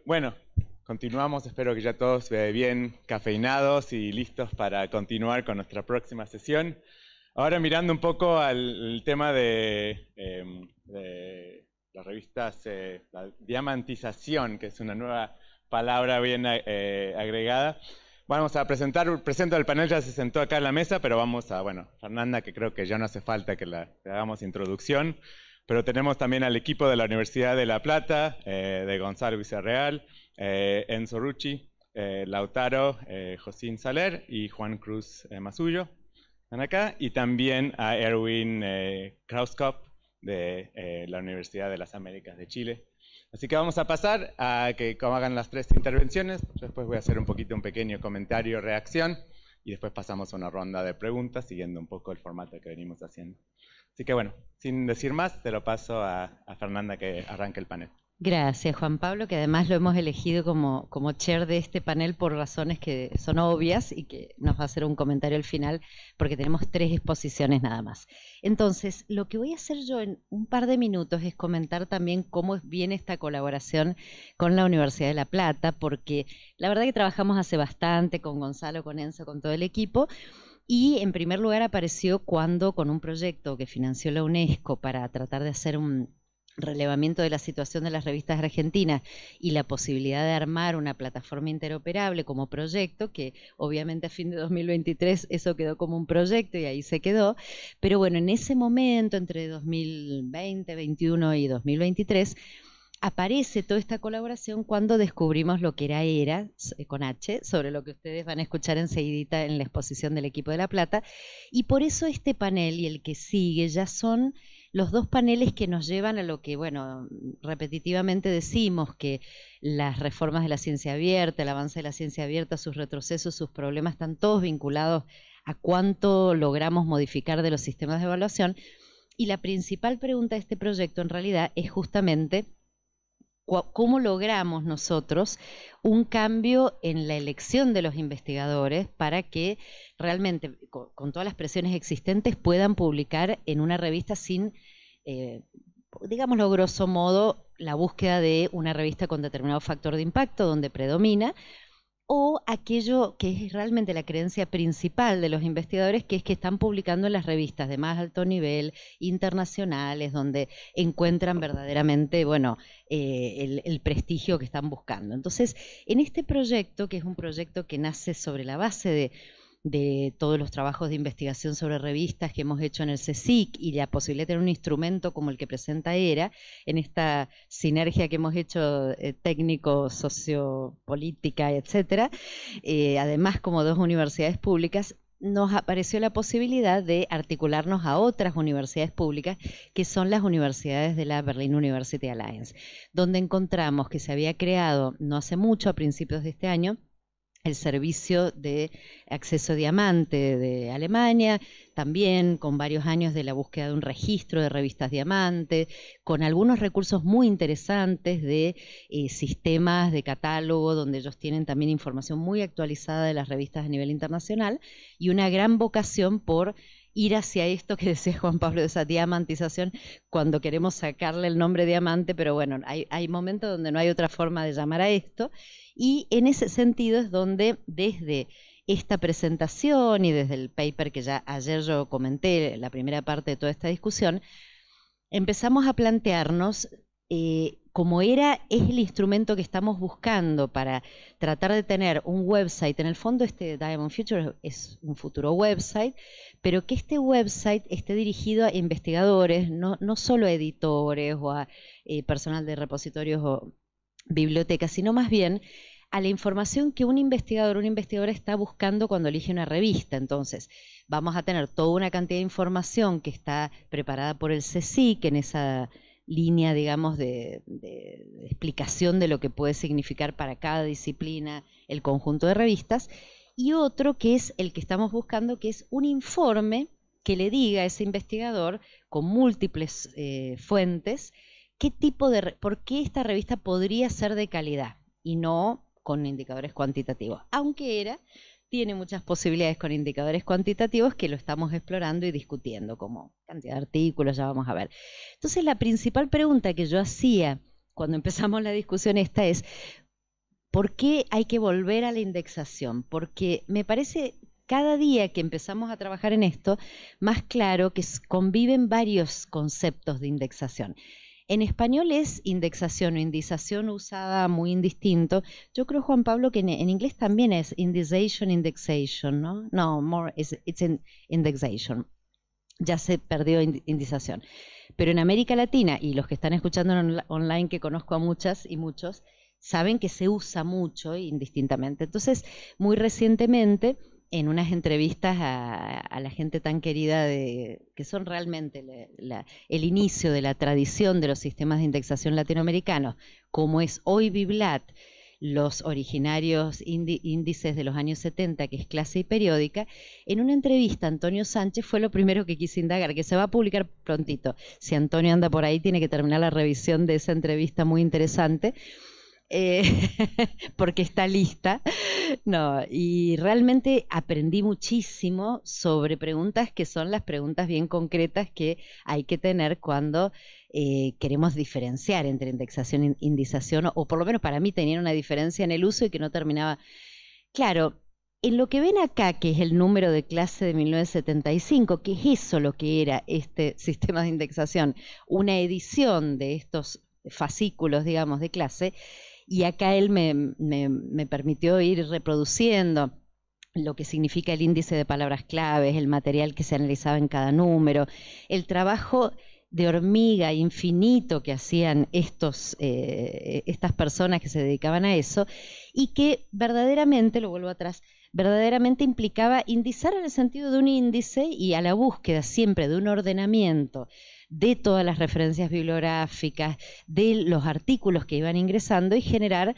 Bueno, continuamos, espero que ya todos bien cafeinados y listos para continuar con nuestra próxima sesión. Ahora mirando un poco al tema de las revistas, la diamantización, que es una nueva palabra bien agregada. Vamos a presento el panel, ya se sentó acá en la mesa, pero vamos a, bueno, Fernanda, que creo que ya no hace falta que le hagamos introducción. Pero tenemos también al equipo de la Universidad de La Plata, de Gonzalo Villarreal, Enzo Rucci, Lautaro, Josín Saler y Juan Cruz Masullo. Están acá. Y también a Erwin Krauskopf de la Universidad de las Américas de Chile. Así que vamos a pasar a que hagan las tres intervenciones. Después voy a hacer un pequeño comentario, reacción. Y después pasamos a una ronda de preguntas, siguiendo un poco el formato que venimos haciendo. Así que bueno, sin decir más, te lo paso a Fernanda que arranque el panel. Gracias, Juan Pablo, que además lo hemos elegido como chair de este panel por razones que son obvias y que nos va a hacer un comentario al final, porque tenemos 3 exposiciones nada más. Entonces, lo que voy a hacer yo en un par de minutos es comentar también cómo viene esta colaboración con la Universidad de La Plata, porque la verdad que trabajamos hace bastante con Gonzalo, con Enzo, con todo el equipo. Y en primer lugar apareció cuando con un proyecto que financió la UNESCO para tratar de hacer un relevamiento de la situación de las revistas argentinas y la posibilidad de armar una plataforma interoperable como proyecto, que obviamente a fin de 2023 eso quedó como un proyecto y ahí se quedó, pero bueno, en ese momento, entre 2020, 2021 y 2023, aparece toda esta colaboración cuando descubrimos lo que era ERA, con H, sobre lo que ustedes van a escuchar enseguidita en la exposición del equipo de La Plata, y por eso este panel y el que sigue ya son los 2 paneles que nos llevan a lo que, bueno, repetitivamente decimos, que las reformas de la ciencia abierta, el avance de la ciencia abierta, sus retrocesos, sus problemas, están todos vinculados a cuánto logramos modificar de los sistemas de evaluación, y la principal pregunta de este proyecto en realidad es justamente cómo logramos nosotros un cambio en la elección de los investigadores para que realmente, con todas las presiones existentes, puedan publicar en una revista sin, digámoslo grosso modo, la búsqueda de una revista con determinado factor de impacto donde predomina, o aquello que es realmente la creencia principal de los investigadores, que es que están publicando en las revistas de más alto nivel, internacionales, donde encuentran verdaderamente, bueno, el prestigio que están buscando. Entonces, en este proyecto, que es un proyecto que nace sobre la base de todos los trabajos de investigación sobre revistas que hemos hecho en el CSIC y la posibilidad de tener un instrumento como el que presenta ERA, en esta sinergia que hemos hecho técnico, sociopolítica, etcétera, además como 2 universidades públicas, nos apareció la posibilidad de articularnos a otras universidades públicas, que son las universidades de la Berlin University Alliance, donde encontramos que se había creado no hace mucho, a principios de este año, el servicio de acceso diamante de Alemania, también con varios años de la búsqueda de un registro de revistas diamante, con algunos recursos muy interesantes de sistemas de catálogo, donde ellos tienen también información muy actualizada de las revistas a nivel internacional, y una gran vocación por ir hacia esto que decía Juan Pablo, de esa diamantización, cuando queremos sacarle el nombre diamante, pero bueno, hay momentos donde no hay otra forma de llamar a esto, y en ese sentido es donde desde esta presentación y desde el paper que ya ayer yo comenté, la primera parte de toda esta discusión, empezamos a plantearnos como es el instrumento que estamos buscando para tratar de tener un website. En el fondo este Diamond Future es un futuro website, pero que este website esté dirigido a investigadores, no solo a editores o a personal de repositorios o bibliotecas, sino más bien a la información que un investigador o una investigadora está buscando cuando elige una revista. Entonces, vamos a tener toda una cantidad de información que está preparada por el CSIC en esa línea, digamos, de explicación de lo que puede significar para cada disciplina el conjunto de revistas, y otro que es el que estamos buscando, que es un informe que le diga a ese investigador con múltiples fuentes por qué esta revista podría ser de calidad y no con indicadores cuantitativos, aunque tiene muchas posibilidades con indicadores cuantitativos que lo estamos explorando y discutiendo, como cantidad de artículos, ya vamos a ver. Entonces, la principal pregunta que yo hacía cuando empezamos la discusión esta es, ¿por qué hay que volver a la indexación? Porque me parece cada día que empezamos a trabajar en esto, más claro que conviven varios conceptos de indexación. En español es indexación o indización usada muy indistinto. Yo creo, Juan Pablo, que en inglés también es indexation, ¿no? No, it's indexation. Ya se perdió indización. Pero en América Latina, y los que están escuchando online, que conozco a muchas y muchos, saben que se usa mucho indistintamente. Entonces, muy recientemente, en unas entrevistas a la gente tan querida que son realmente el inicio de la tradición de los sistemas de indexación latinoamericanos, como es hoy Biblat, los originarios índices de los años 70, que es Clase y Periódica, en una entrevista Antonio Sánchez fue lo primero que quise indagar, que se va a publicar prontito. Si Antonio anda por ahí, tiene que terminar la revisión de esa entrevista muy interesante. Porque está lista. No, y realmente aprendí muchísimo sobre preguntas que son las preguntas bien concretas que hay que tener cuando queremos diferenciar entre indexación e indización, o por lo menos para mí tenían una diferencia en el uso y que no terminaba. Claro, en lo que ven acá, que es el número de clase de 1975, que es eso lo que era este sistema de indexación, una edición de estos fascículos, digamos, de clase, y acá él me permitió ir reproduciendo lo que significa el índice de palabras claves, el material que se analizaba en cada número, el trabajo de hormiga infinito que hacían estas personas que se dedicaban a eso, y que verdaderamente, lo vuelvo atrás, verdaderamente implicaba indizar en el sentido de un índice y a la búsqueda siempre de un ordenamiento de todas las referencias bibliográficas, de los artículos que iban ingresando y generar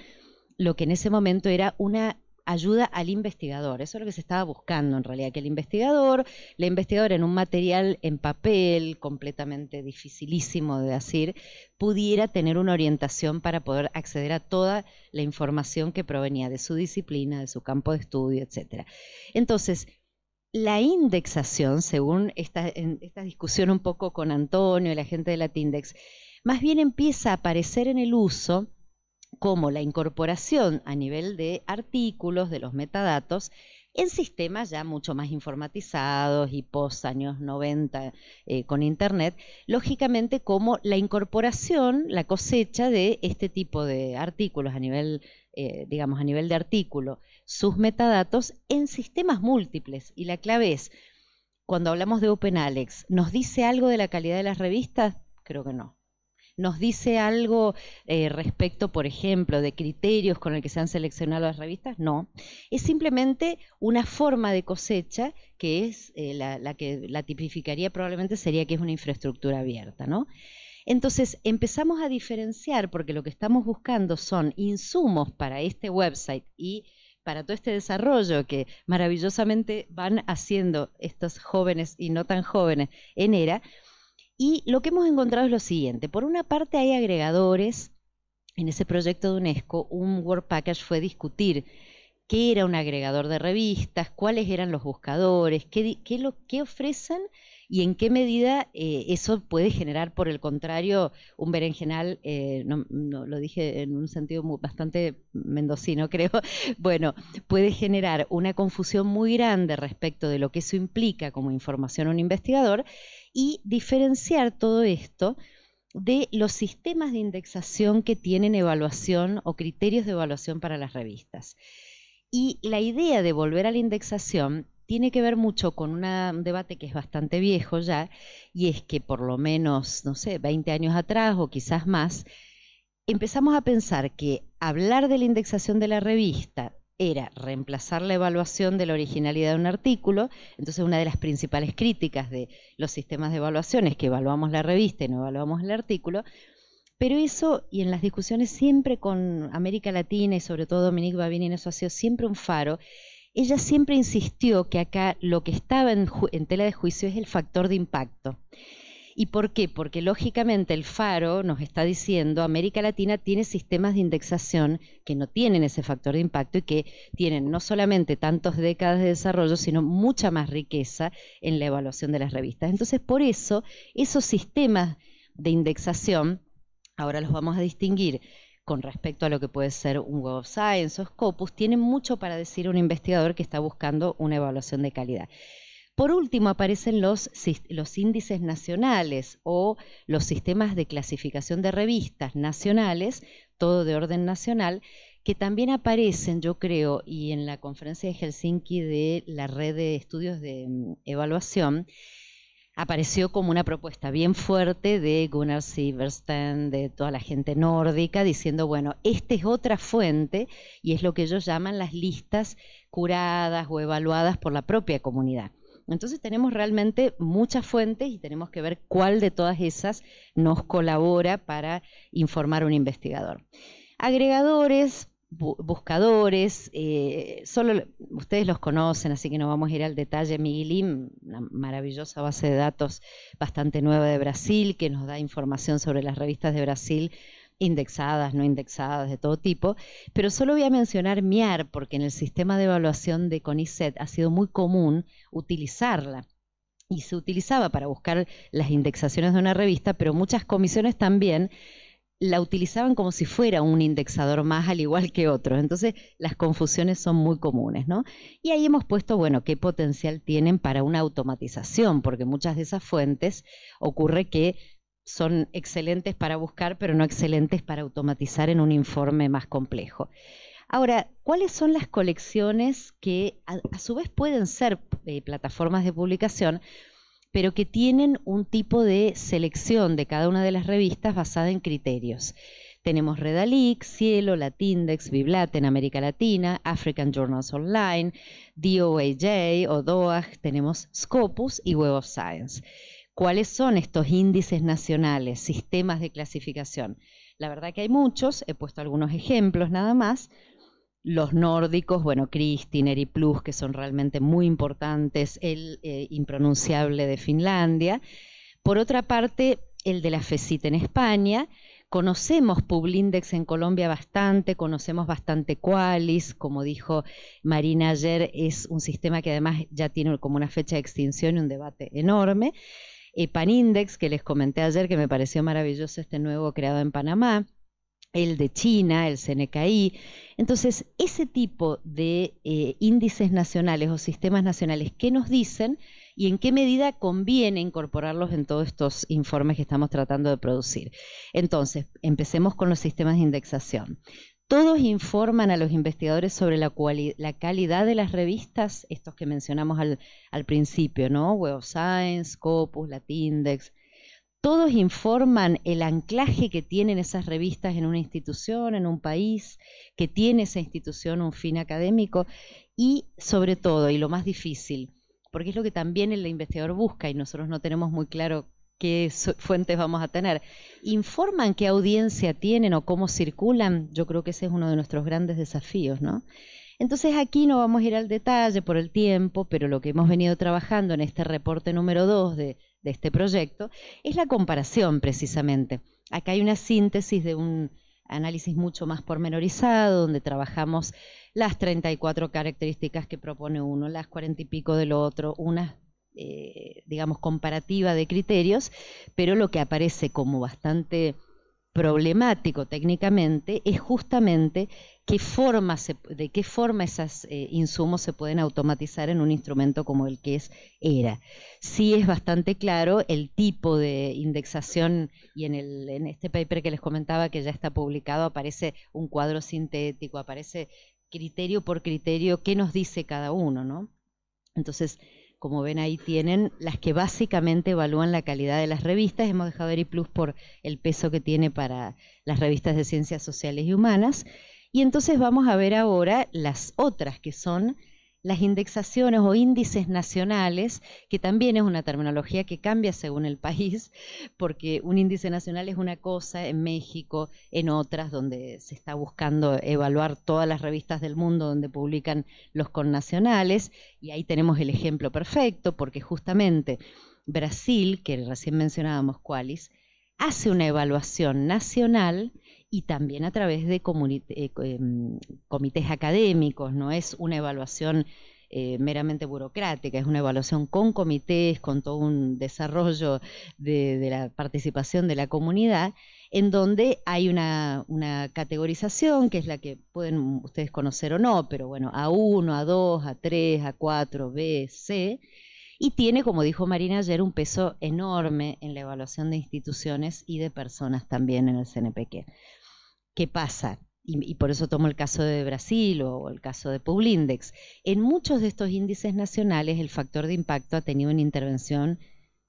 lo que en ese momento era una ayuda al investigador. Eso es lo que se estaba buscando en realidad, que la investigadora en un material en papel completamente dificilísimo de decir, pudiera tener una orientación para poder acceder a toda la información que provenía de su disciplina, de su campo de estudio, etc. Entonces, la indexación, según esta discusión un poco con Antonio y la gente de Latindex, más bien empieza a aparecer en el uso como la incorporación a nivel de artículos, de los metadatos, en sistemas ya mucho más informatizados y post años 90 con Internet, lógicamente como la incorporación, la cosecha de este tipo de artículos a nivel, digamos, a nivel de artículo, sus metadatos en sistemas múltiples. Y la clave es, cuando hablamos de OpenAlex, ¿nos dice algo de la calidad de las revistas? Creo que no. ¿Nos dice algo respecto, por ejemplo, de criterios con el que se han seleccionado las revistas? No. Es simplemente una forma de cosecha que es la que la tipificaría probablemente sería que es una infraestructura abierta, ¿no? Entonces empezamos a diferenciar porque lo que estamos buscando son insumos para este website y para todo este desarrollo que maravillosamente van haciendo estos jóvenes y no tan jóvenes en ERA. Y lo que hemos encontrado es lo siguiente. Por una parte hay agregadores. En ese proyecto de UNESCO, un Work Package fue discutir qué era un agregador de revistas, cuáles eran los buscadores, qué ofrecen y en qué medida eso puede generar, por el contrario, un berenjenal, no, lo dije en un sentido bastante mendocino, creo, bueno, puede generar una confusión muy grande respecto de lo que eso implica como información a un investigador y diferenciar todo esto de los sistemas de indexación que tienen evaluación o criterios de evaluación para las revistas. Y la idea de volver a la indexación tiene que ver mucho con un debate que es bastante viejo ya, y es que por lo menos, no sé, 20 años atrás o quizás más, empezamos a pensar que hablar de la indexación de la revista era reemplazar la evaluación de la originalidad de un artículo. Entonces, una de las principales críticas de los sistemas de evaluación es que evaluamos la revista y no evaluamos el artículo. Pero eso, y en las discusiones siempre con América Latina y sobre todo Dominique Babini, eso ha sido siempre un faro. Ella siempre insistió que acá lo que estaba en tela de juicio es el factor de impacto. ¿Y por qué? Porque lógicamente el faro nos está diciendo América Latina tiene sistemas de indexación que no tienen ese factor de impacto y que tienen no solamente tantas décadas de desarrollo, sino mucha más riqueza en la evaluación de las revistas. Entonces, por eso, esos sistemas de indexación ahora los vamos a distinguir con respecto a lo que puede ser un Web of Science o Scopus, tienen mucho para decir un investigador que está buscando una evaluación de calidad. Por último, aparecen los índices nacionales o los sistemas de clasificación de revistas nacionales, todo de orden nacional, que también aparecen, yo creo, y en la conferencia de Helsinki de la red de estudios de evaluación, apareció como una propuesta bien fuerte de Gunnar Sivertsen, de toda la gente nórdica, diciendo, bueno, esta es otra fuente y es lo que ellos llaman las listas curadas o evaluadas por la propia comunidad. Entonces tenemos realmente muchas fuentes y tenemos que ver cuál de todas esas nos colabora para informar a un investigador. Agregadores, buscadores, solo ustedes los conocen, así que no vamos a ir al detalle. Miguelim, una maravillosa base de datos bastante nueva de Brasil, que nos da información sobre las revistas de Brasil, indexadas, no indexadas, de todo tipo, pero solo voy a mencionar MIAR, porque en el sistema de evaluación de CONICET ha sido muy común utilizarla. Y se utilizaba para buscar las indexaciones de una revista, pero muchas comisiones también la utilizaban como si fuera un indexador más al igual que otros. Entonces las confusiones son muy comunes, ¿no? Y ahí hemos puesto, bueno, qué potencial tienen para una automatización, porque muchas de esas fuentes ocurre que son excelentes para buscar, pero no excelentes para automatizar en un informe más complejo. Ahora, ¿cuáles son las colecciones que a su vez pueden ser plataformas de publicación, pero que tienen un tipo de selección de cada una de las revistas basada en criterios? Tenemos Redalyc, Cielo, Latindex, Biblate en América Latina, African Journals Online, DOAJ o DOAJ, tenemos Scopus y Web of Science. ¿Cuáles son estos índices nacionales, sistemas de clasificación? La verdad que hay muchos, he puesto algunos ejemplos nada más. Los nórdicos, bueno, Kristin, Eriplus, que son realmente muy importantes, el impronunciable de Finlandia. Por otra parte, el de la FECIT en España. Conocemos Publindex en Colombia bastante, conocemos bastante Qualis, como dijo Marina ayer, es un sistema que además ya tiene como una fecha de extinción y un debate enorme. Panindex, que les comenté ayer, que me pareció maravilloso este nuevo creado en Panamá, el de China, el CNKI. Entonces, ese tipo de índices nacionales o sistemas nacionales, ¿qué nos dicen y en qué medida conviene incorporarlos en todos estos informes que estamos tratando de producir? Entonces, empecemos con los sistemas de indexación. Todos informan a los investigadores sobre la calidad de las revistas, estos que mencionamos al principio, ¿no? Web of Science, Scopus, Latindex. Todos informan el anclaje que tienen esas revistas en una institución, en un país, que tiene esa institución un fin académico y, sobre todo, y lo más difícil, porque es lo que también el investigador busca y nosotros no tenemos muy claro qué fuentes vamos a tener, informan qué audiencia tienen o cómo circulan. Yo creo que ese es uno de nuestros grandes desafíos, ¿no? Entonces aquí no vamos a ir al detalle por el tiempo, pero lo que hemos venido trabajando en este reporte número 2 de este proyecto es la comparación precisamente. Acá hay una síntesis de un análisis mucho más pormenorizado, donde trabajamos las 34 características que propone uno, las 40 y pico del otro, una digamos, comparativa de criterios, pero lo que aparece como bastante problemático técnicamente es justamente de qué forma esos insumos se pueden automatizar en un instrumento como el que es ERA. Sí es bastante claro el tipo de indexación y en este paper que les comentaba que ya está publicado aparece un cuadro sintético, aparece criterio por criterio qué nos dice cada uno, ¿no? Entonces, como ven ahí tienen las que básicamente evalúan la calidad de las revistas. Hemos dejado ERIplus por el peso que tiene para las revistas de ciencias sociales y humanas. Y entonces vamos a ver ahora las otras, que son las indexaciones o índices nacionales, que también es una terminología que cambia según el país, porque un índice nacional es una cosa en México, en otras donde se está buscando evaluar todas las revistas del mundo donde publican los connacionales, y ahí tenemos el ejemplo perfecto, porque justamente Brasil, que recién mencionábamos Qualis, hace una evaluación nacional y también a través de comités académicos, no es una evaluación meramente burocrática, es una evaluación con comités, con todo un desarrollo de la participación de la comunidad, en donde hay una categorización, que es la que pueden ustedes conocer o no, pero bueno, A1, A2, A3, A4, B, C, y tiene, como dijo Marina ayer, un peso enorme en la evaluación de instituciones y de personas también en el CNPq. ¿Qué pasa? Y por eso tomo el caso de Brasil o el caso de Publindex. En muchos de estos índices nacionales el factor de impacto ha tenido una intervención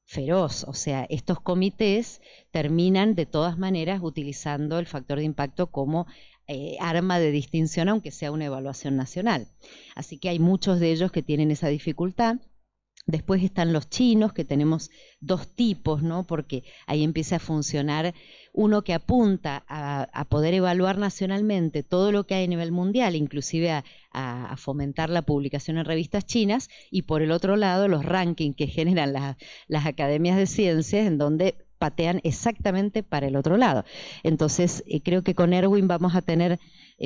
feroz, o sea, estos comités terminan de todas maneras utilizando el factor de impacto como arma de distinción, aunque sea una evaluación nacional. Así que hay muchos de ellos que tienen esa dificultad. Después están los chinos, que tenemos dos tipos, ¿no? Porque ahí empieza a funcionar uno que apunta a poder evaluar nacionalmente todo lo que hay a nivel mundial, inclusive a fomentar la publicación en revistas chinas, y por el otro lado los rankings que generan las academias de ciencias, en donde patean exactamente para el otro lado. Entonces, creo que con Erwin vamos a tener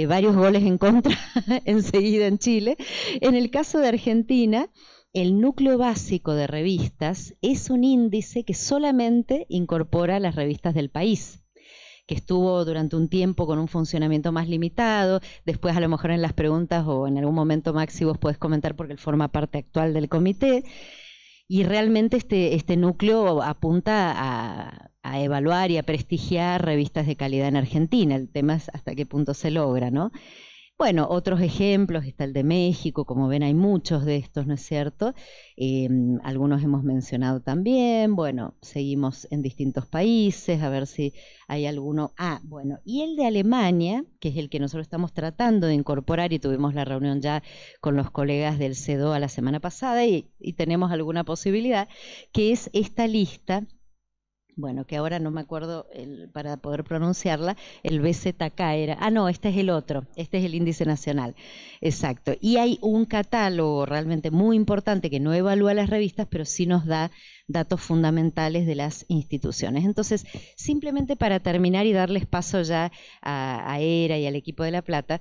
varios goles en contra enseguida en Chile. En el caso de Argentina, el núcleo básico de revistas es un índice que solamente incorpora las revistas del país, que estuvo durante un tiempo con un funcionamiento más limitado. Después, a lo mejor en las preguntas o en algún momento, Maxi, vos podés comentar porque él forma parte actual del comité. Y realmente este núcleo apunta a evaluar y a prestigiar revistas de calidad en Argentina. El tema es hasta qué punto se logra, ¿no? Bueno, otros ejemplos, está el de México, como ven hay muchos de estos, ¿no es cierto? Algunos hemos mencionado también, bueno, seguimos en distintos países, a ver si hay alguno. Bueno, y el de Alemania, que es el que nosotros estamos tratando de incorporar, y tuvimos la reunión ya con los colegas del CEDO la semana pasada, y tenemos alguna posibilidad, que es esta lista. Bueno, que ahora no me acuerdo para poder pronunciarla, el BZK era. No, este es el otro, este es el índice nacional. Exacto. Y hay un catálogo realmente muy importante que no evalúa las revistas, pero sí nos da datos fundamentales de las instituciones. Entonces, simplemente para terminar y darles paso ya a ERA y al equipo de La Plata,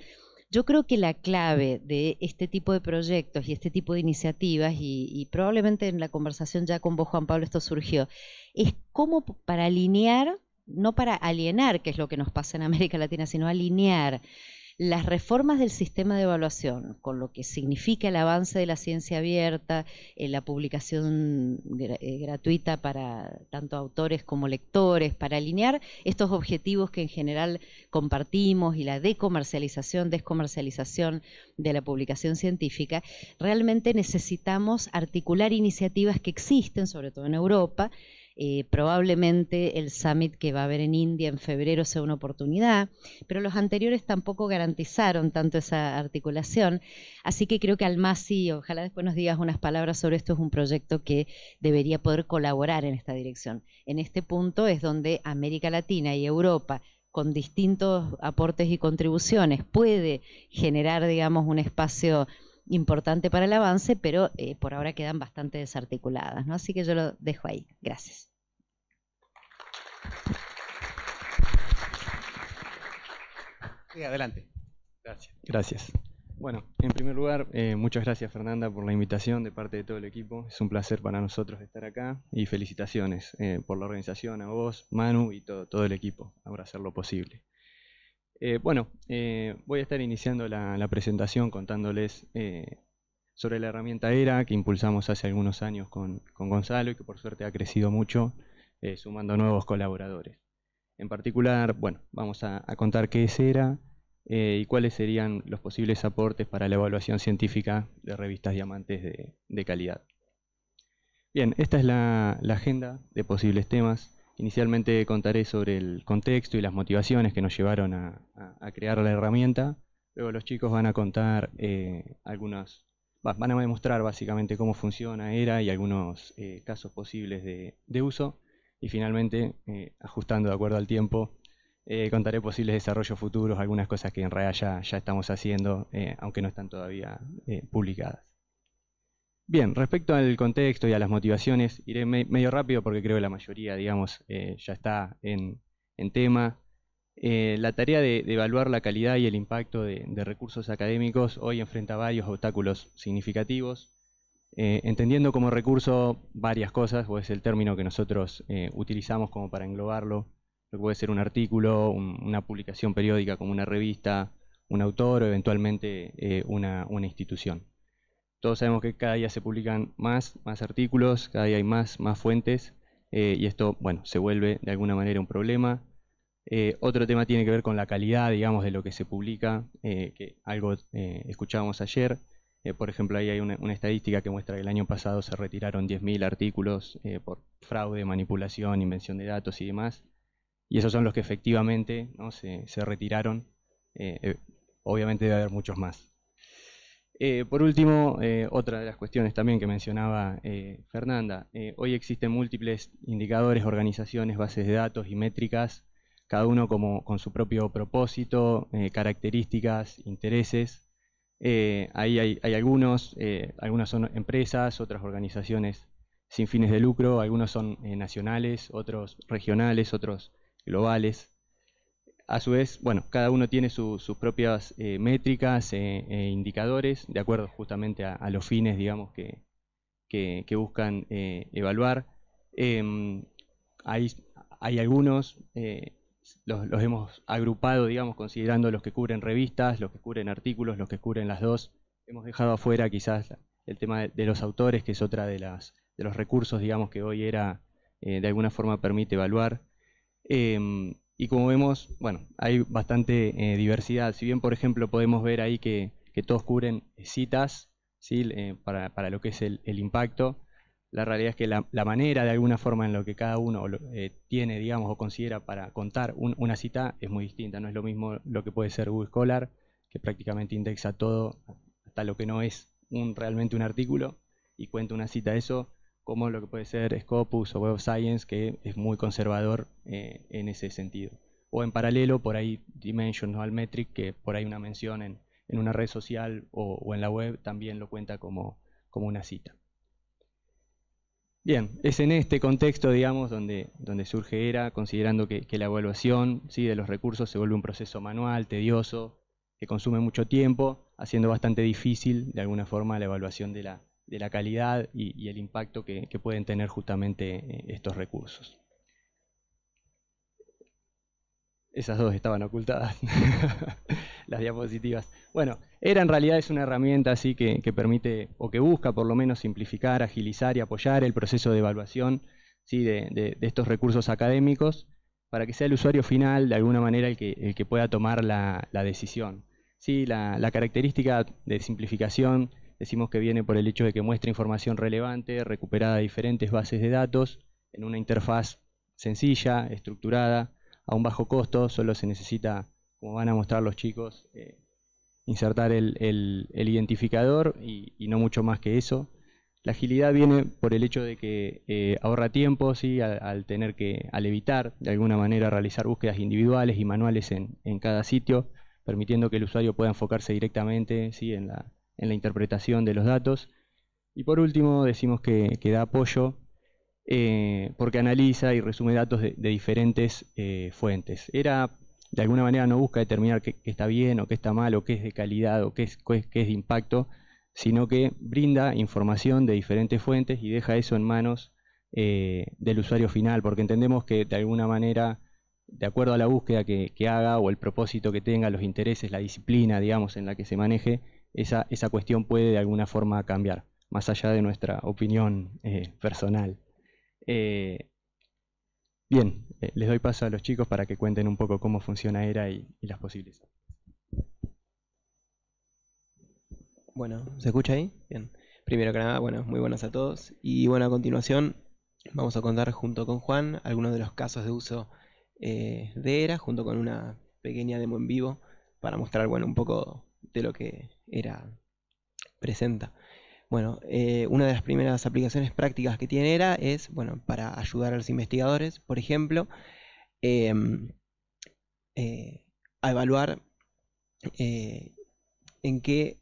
yo creo que la clave de este tipo de proyectos y este tipo de iniciativas, y probablemente en la conversación ya con vos, Juan Pablo, esto surgió, es cómo para alinear, no para alienar, que es lo que nos pasa en América Latina, sino alinear las reformas del sistema de evaluación con lo que significa el avance de la ciencia abierta, la publicación gratuita para tanto autores como lectores, para alinear estos objetivos que en general compartimos y la descomercialización de la publicación científica. Realmente necesitamos articular iniciativas que existen, sobre todo en Europa. Probablemente el summit que va a haber en India en febrero sea una oportunidad, pero los anteriores tampoco garantizaron tanto esa articulación, así que creo que Almasi, ojalá después nos digas unas palabras sobre esto, es un proyecto que debería poder colaborar en esta dirección. En este punto es donde América Latina y Europa, con distintos aportes y contribuciones, puede generar, digamos, un espacio importante para el avance, pero por ahora quedan bastante desarticuladas, ¿no? Así que yo lo dejo ahí. Gracias. Sí, adelante. Gracias. Gracias. Bueno, en primer lugar, muchas gracias Fernanda por la invitación de parte de todo el equipo. Es un placer para nosotros estar acá y felicitaciones por la organización, a vos, Manu y todo el equipo por hacer lo posible. Voy a estar iniciando la presentación contándoles sobre la herramienta ERA que impulsamos hace algunos años con Gonzalo y que por suerte ha crecido mucho, sumando nuevos colaboradores. En particular, bueno, vamos a contar qué es ERA y cuáles serían los posibles aportes para la evaluación científica de revistas diamantes de calidad. Bien, esta es la agenda de posibles temas. Inicialmente contaré sobre el contexto y las motivaciones que nos llevaron a crear la herramienta. Luego los chicos van a contar van a demostrar básicamente cómo funciona ERA y algunos casos posibles de uso. Y finalmente, ajustando de acuerdo al tiempo, contaré posibles desarrollos futuros, algunas cosas que en realidad ya estamos haciendo, aunque no están todavía publicadas. Bien, respecto al contexto y a las motivaciones, iré medio rápido porque creo que la mayoría, digamos, ya está en tema. La tarea de evaluar la calidad y el impacto de recursos académicos hoy enfrenta varios obstáculos significativos, entendiendo como recurso varias cosas, o es el término que nosotros utilizamos como para englobarlo, lo que puede ser un artículo, una publicación periódica como una revista, un autor o eventualmente una institución. Todos sabemos que cada día se publican más artículos, cada día hay más fuentes, y esto, bueno, se vuelve de alguna manera un problema. Otro tema tiene que ver con la calidad, digamos, de lo que se publica, que algo escuchábamos ayer. Por ejemplo, ahí hay una estadística que muestra que el año pasado se retiraron 10.000 artículos por fraude, manipulación, invención de datos y demás. Y esos son los que efectivamente, ¿no?, se retiraron. Obviamente debe haber muchos más. Por último, otra de las cuestiones también que mencionaba Fernanda, hoy existen múltiples indicadores, organizaciones, bases de datos y métricas, cada uno con su propio propósito, características, intereses. Ahí hay algunas son empresas, otras organizaciones sin fines de lucro, algunos son nacionales, otros regionales, otros globales. A su vez, bueno, cada uno tiene sus propias métricas e indicadores, de acuerdo justamente a los fines, digamos, que buscan evaluar. Hay algunos, los hemos agrupado, digamos, considerando los que cubren revistas, los que cubren artículos, los que cubren las dos. Hemos dejado afuera quizás el tema de los autores, que es otra de los recursos, digamos, que hoy de alguna forma permite evaluar. Y como vemos, bueno, hay bastante diversidad. Si bien, por ejemplo, podemos ver ahí que todos cubren citas, ¿sí?, para lo que es el impacto, la realidad es que la manera, de alguna forma, en lo que cada uno tiene, digamos, o considera para contar una cita es muy distinta. No es lo mismo lo que puede ser Google Scholar, que prácticamente indexa todo, hasta lo que no es realmente un artículo, y cuenta una cita de eso, como lo que puede ser Scopus o Web of Science, que es muy conservador en ese sentido. O en paralelo, por ahí Dimension o Altmetric, que por ahí una mención en una red social o en la web también lo cuenta como una cita. Bien, es en este contexto, digamos, donde surge ERA, considerando que la evaluación, ¿sí?, de los recursos se vuelve un proceso manual, tedioso, que consume mucho tiempo, haciendo bastante difícil, de alguna forma, la evaluación de la calidad y el impacto que pueden tener justamente estos recursos. Esas dos estaban ocultadas, las diapositivas. Bueno, ERA en realidad es una herramienta así que permite, o que busca por lo menos simplificar, agilizar y apoyar el proceso de evaluación, ¿sí?, de estos recursos académicos, para que sea el usuario final, de alguna manera, el que pueda tomar la decisión. Sí, la característica de simplificación, decimos que viene por el hecho de que muestra información relevante, recuperada de diferentes bases de datos, en una interfaz sencilla, estructurada, a un bajo costo. Solo se necesita, como van a mostrar los chicos, insertar el identificador y no mucho más que eso. La agilidad viene por el hecho de que ahorra tiempo, ¿sí?, al evitar de alguna manera realizar búsquedas individuales y manuales en cada sitio, permitiendo que el usuario pueda enfocarse directamente, ¿sí?, en la interpretación de los datos. Y por último, decimos que da apoyo porque analiza y resume datos de diferentes fuentes. ERA de alguna manera no busca determinar qué está bien o qué está mal, o qué es de calidad o qué es de impacto, sino que brinda información de diferentes fuentes y deja eso en manos del usuario final, porque entendemos que de alguna manera, de acuerdo a la búsqueda que haga o el propósito que tenga, los intereses, la disciplina, digamos, en la que se maneje, esa cuestión puede de alguna forma cambiar, más allá de nuestra opinión personal. Bien, les doy paso a los chicos para que cuenten un poco cómo funciona ERA y las posibles. Bueno, ¿se escucha ahí? Bien. Primero que nada, bueno, muy buenas a todos. Y bueno, a continuación vamos a contar junto con Juan algunos de los casos de uso de ERA, junto con una pequeña demo en vivo para mostrar, bueno, un poco de lo que ERA presenta. Bueno, una de las primeras aplicaciones prácticas que tiene ERA es, bueno, para ayudar a los investigadores, por ejemplo, a evaluar en qué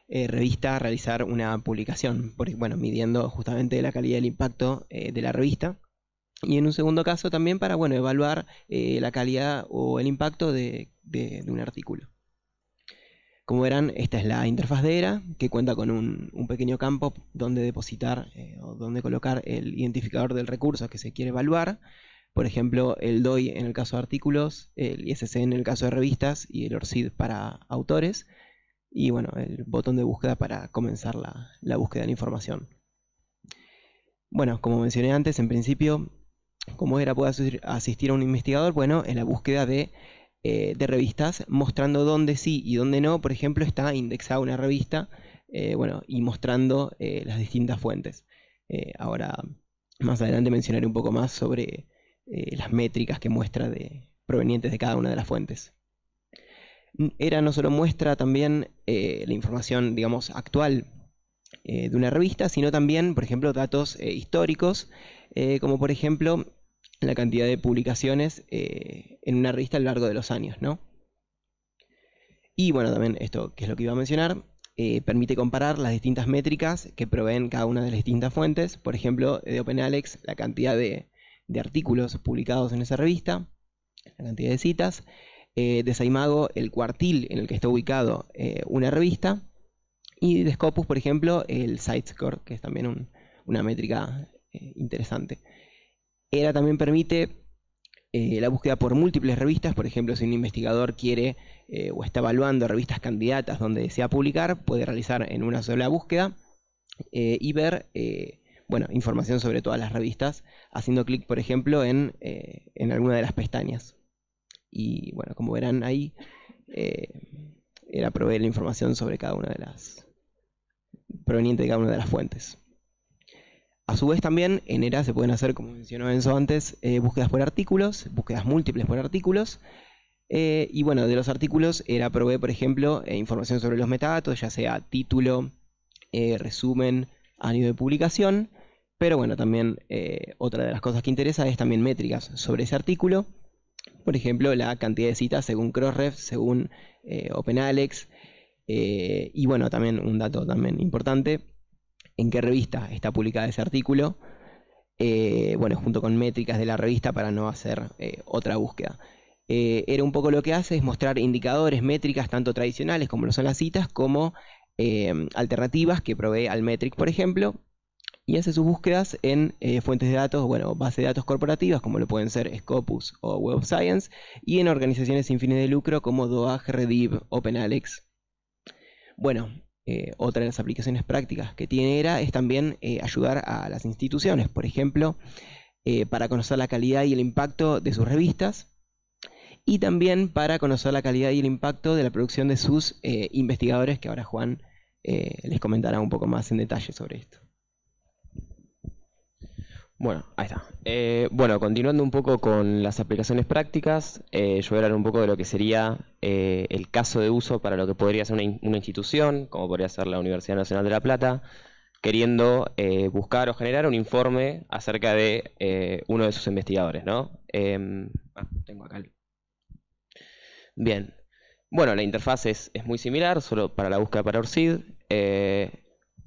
revista realizar una publicación, bueno, midiendo justamente la calidad del impacto de la revista. Y en un segundo caso también para, bueno, evaluar la calidad o el impacto de un artículo. Como verán, esta es la interfaz de ERA, que cuenta con un pequeño campo donde depositar o donde colocar el identificador del recurso que se quiere evaluar. Por ejemplo, el DOI en el caso de artículos, el ISSN en el caso de revistas y el ORCID para autores. Y bueno, el botón de búsqueda para comenzar la búsqueda de la información. Bueno, como mencioné antes, en principio, ¿cómo ERA puede asistir a un investigador? Bueno, en la búsqueda de revistas, mostrando dónde sí y dónde no. Por ejemplo, está indexada una revista, bueno, y mostrando las distintas fuentes. Ahora, más adelante mencionaré un poco más sobre las métricas que muestra provenientes de cada una de las fuentes. ERA no solo muestra también la información, digamos, actual de una revista, sino también, por ejemplo, datos históricos, como por ejemplo la cantidad de publicaciones en una revista a lo largo de los años, ¿no? Y bueno, también esto, que es lo que iba a mencionar, permite comparar las distintas métricas que proveen cada una de las distintas fuentes. Por ejemplo, de OpenAlex, la cantidad de artículos publicados en esa revista, la cantidad de citas. De Saimago, el cuartil en el que está ubicado una revista. Y de Scopus, por ejemplo, el Sitescore, que es también una métrica interesante. ERA también permite la búsqueda por múltiples revistas. Por ejemplo, si un investigador quiere o está evaluando revistas candidatas donde desea publicar, puede realizar en una sola búsqueda y ver bueno, información sobre todas las revistas, haciendo clic, por ejemplo, en alguna de las pestañas. Y bueno, como verán ahí, ERA provee la información sobre cada una de las proveniente de cada una de las fuentes. A su vez también en ERA se pueden hacer, como mencionó Enzo antes, búsquedas por artículos, búsquedas múltiples por artículos. Y bueno, de los artículos ERA provee, por ejemplo, información sobre los metadatos, ya sea título, resumen, año de publicación. Pero bueno, también otra de las cosas que interesa es también métricas sobre ese artículo. Por ejemplo, la cantidad de citas según Crossref, según OpenAlex. Y bueno, también un dato también importante, en qué revista está publicada ese artículo. Bueno, junto con métricas de la revista para no hacer otra búsqueda. ERA un poco lo que hace es mostrar indicadores, métricas, tanto tradicionales como lo son las citas, como alternativas que provee Altmetric, por ejemplo. Y hace sus búsquedas en fuentes de datos, bueno, bases de datos corporativas, como lo pueden ser Scopus o Web of Science, y en organizaciones sin fines de lucro como DOAG, Rediv, OpenAlex. Bueno, otra de las aplicaciones prácticas que tiene ERA es también ayudar a las instituciones, por ejemplo, para conocer la calidad y el impacto de sus revistas, y también para conocer la calidad y el impacto de la producción de sus investigadores, que ahora Juan les comentará un poco más en detalle sobre esto. Bueno, ahí está. Bueno, continuando un poco con las aplicaciones prácticas, yo voy a hablar un poco de lo que sería el caso de uso para lo que podría ser una institución, como podría ser la Universidad Nacional de La Plata, queriendo buscar o generar un informe acerca de uno de sus investigadores, ¿no? Tengo acá. Bien. Bueno, la interfaz es muy similar, solo para la búsqueda para ORCID.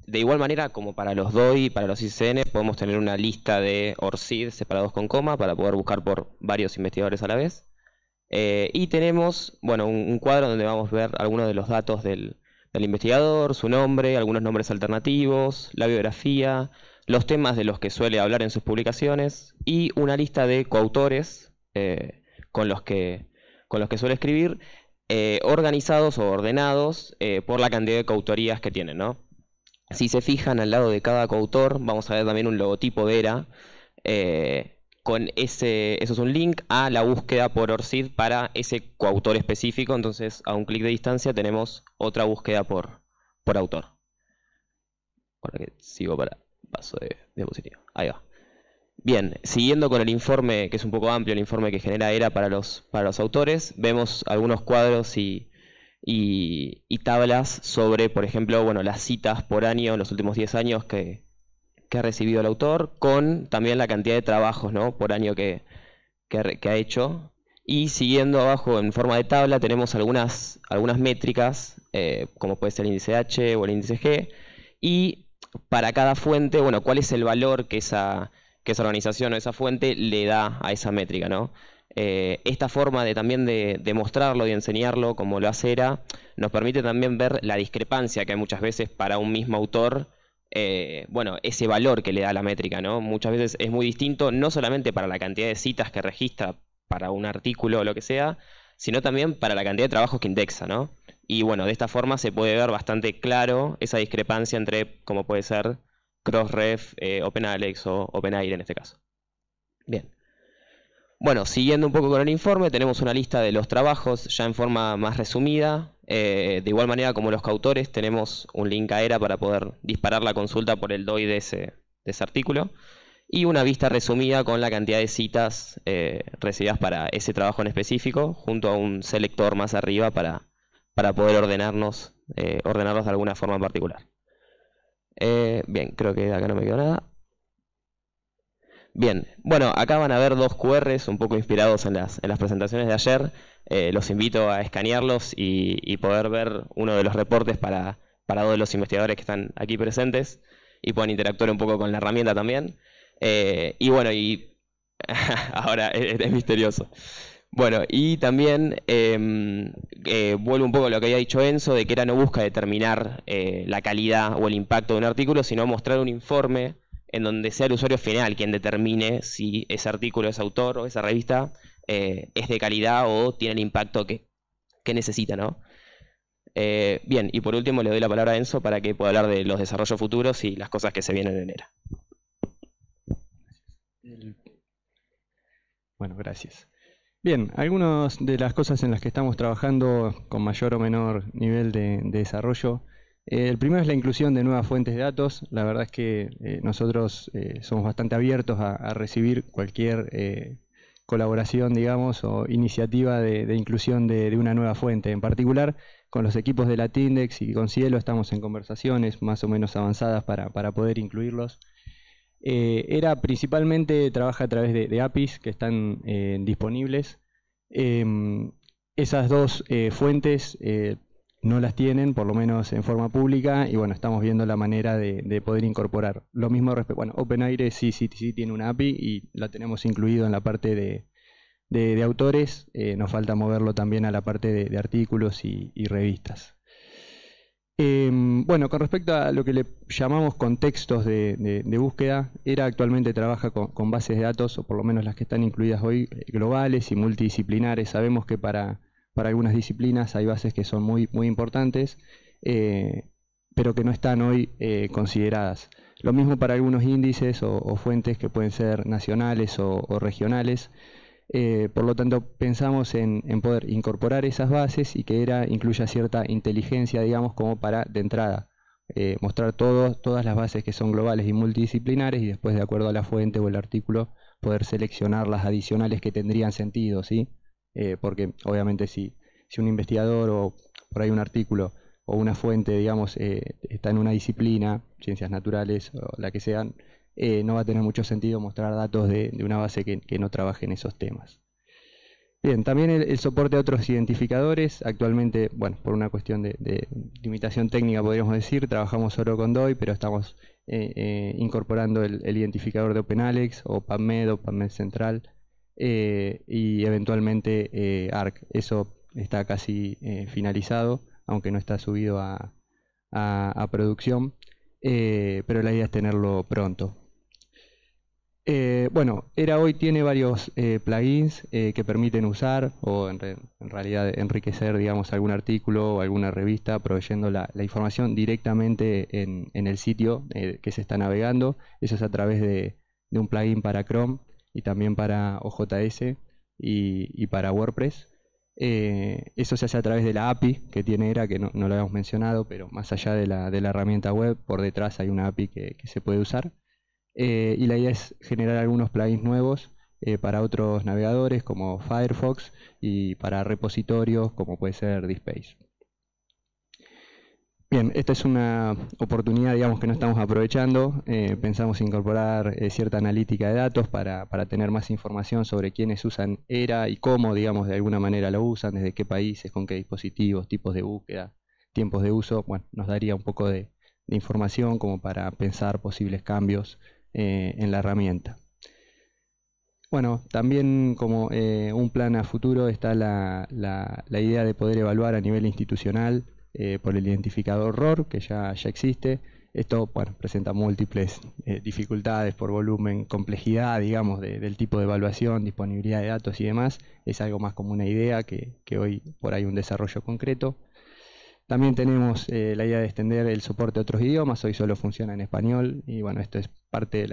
De igual manera, como para los DOI y para los ISSN, podemos tener una lista de ORCID separados con coma para poder buscar por varios investigadores a la vez. Y tenemos, bueno, un cuadro donde vamos a ver algunos de los datos del investigador, su nombre, algunos nombres alternativos, la biografía, los temas de los que suele hablar en sus publicaciones y una lista de coautores con los que suele escribir, organizados o ordenados por la cantidad de coautorías que tienen, ¿no? Si se fijan al lado de cada coautor, vamos a ver también un logotipo de ERA. Eso es un link a la búsqueda por ORCID para ese coautor específico. Entonces, a un clic de distancia tenemos otra búsqueda por autor. Ahora que sigo para paso de diapositiva. Ahí va. Bien, siguiendo con el informe, que es un poco amplio, el informe que genera ERA para los autores, vemos algunos cuadros y tablas sobre, por ejemplo, bueno, las citas por año en los últimos 10 años que ha recibido el autor, con también la cantidad de trabajos, ¿no?, por año que ha hecho. Y siguiendo abajo en forma de tabla tenemos algunas métricas, como puede ser el índice H o el índice G, y para cada fuente, bueno, cuál es el valor que esa que esa organización o esa fuente le da a esa métrica, ¿no? Esta forma también de mostrarlo y enseñarlo, como lo hace ERA, nos permite también ver la discrepancia que hay muchas veces para un mismo autor, bueno, ese valor que le da la métrica, ¿no? Muchas veces es muy distinto, no solamente para la cantidad de citas que registra para un artículo o lo que sea, sino también para la cantidad de trabajos que indexa, ¿no? Y bueno, de esta forma se puede ver bastante claro esa discrepancia entre, como puede ser, Crossref, OpenAlex o OpenAIRE en este caso. Bien. Bueno, siguiendo un poco con el informe, tenemos una lista de los trabajos ya en forma más resumida. De igual manera como los coautores, tenemos un link a ERA para poder disparar la consulta por el DOI de ese artículo. Y una vista resumida con la cantidad de citas recibidas para ese trabajo en específico, junto a un selector más arriba para poder ordenarlos de alguna forma en particular. Bien, creo que acá no me quedó nada. Bien, bueno, acá van a ver dos QRs un poco inspirados en las presentaciones de ayer. Los invito a escanearlos y poder ver uno de los reportes para todos los investigadores que están aquí presentes y puedan interactuar un poco con la herramienta también. Y bueno, ahora es misterioso. Bueno, y también vuelvo un poco a lo que había dicho Enzo, de que ERA no busca determinar la calidad o el impacto de un artículo, sino mostrar un informe en donde sea el usuario final quien determine si ese artículo, ese autor o esa revista es de calidad o tiene el impacto que necesita, ¿no? Bien, y por último le doy la palabra a Enzo para que pueda hablar de los desarrollos futuros y las cosas que se vienen en ERA. Bueno, gracias. Bien, algunas de las cosas en las que estamos trabajando con mayor o menor nivel de desarrollo. El primero es la inclusión de nuevas fuentes de datos. La verdad es que nosotros somos bastante abiertos a recibir cualquier colaboración, digamos, o iniciativa de inclusión de una nueva fuente. En particular, con los equipos de Latindex y con Cielo estamos en conversaciones más o menos avanzadas para poder incluirlos. ERA principalmente trabaja a través de APIs que están disponibles. Esas dos fuentes no las tienen, por lo menos en forma pública, y bueno, estamos viendo la manera de poder incorporar. Lo mismo respecto, bueno, OpenAIRE sí tiene una API y la tenemos incluido en la parte de autores. Nos falta moverlo también a la parte de artículos y revistas. Bueno, con respecto a lo que le llamamos contextos de búsqueda, ERA actualmente trabaja con bases de datos, o por lo menos las que están incluidas hoy, globales y multidisciplinares. Sabemos que para algunas disciplinas hay bases que son muy importantes, pero que no están hoy consideradas. Lo mismo para algunos índices o fuentes que pueden ser nacionales o regionales. Por lo tanto, pensamos en poder incorporar esas bases y que ERA incluya cierta inteligencia, digamos, como para, de entrada, mostrar todas las bases que son globales y multidisciplinares y después, de acuerdo a la fuente o el artículo, poder seleccionar las adicionales que tendrían sentido, ¿sí? Porque obviamente si un investigador o por ahí un artículo o una fuente, digamos, está en una disciplina, ciencias naturales o la que sean, no va a tener mucho sentido mostrar datos de una base que no trabaje en esos temas. Bien, también el soporte a otros identificadores. Actualmente, bueno, por una cuestión de limitación técnica podríamos decir, trabajamos solo con DOI, pero estamos incorporando el identificador de OpenAlex o PubMed Central y eventualmente ARC. Eso está casi finalizado, aunque no está subido a producción, pero la idea es tenerlo pronto. Bueno, ERA hoy tiene varios plugins que permiten usar o en realidad enriquecer, digamos, algún artículo o alguna revista proveyendo la información directamente en el sitio que se está navegando. Eso es a través de un plugin para Chrome y también para OJS y para WordPress. Eso se hace a través de la API que tiene ERA, que no lo habíamos mencionado, pero más allá de la herramienta web, por detrás hay una API que se puede usar. Y la idea es generar algunos plugins nuevos para otros navegadores como Firefox y para repositorios como puede ser DSpace. Bien, esta es una oportunidad, digamos, que no estamos aprovechando. Pensamos incorporar cierta analítica de datos para tener más información sobre quiénes usan ERA y cómo, digamos, de alguna manera lo usan, desde qué países, con qué dispositivos, tipos de búsqueda, tiempos de uso. Bueno, nos daría un poco de información como para pensar posibles cambios en la herramienta. Bueno, también como un plan a futuro está la idea de poder evaluar a nivel institucional por el identificador ROR, que ya existe. Esto, bueno, presenta múltiples dificultades por volumen, complejidad, digamos, del tipo de evaluación, disponibilidad de datos y demás. Es algo más como una idea que hoy por ahí un desarrollo concreto. También tenemos la idea de extender el soporte a otros idiomas. Hoy solo funciona en español y bueno, esto es parte de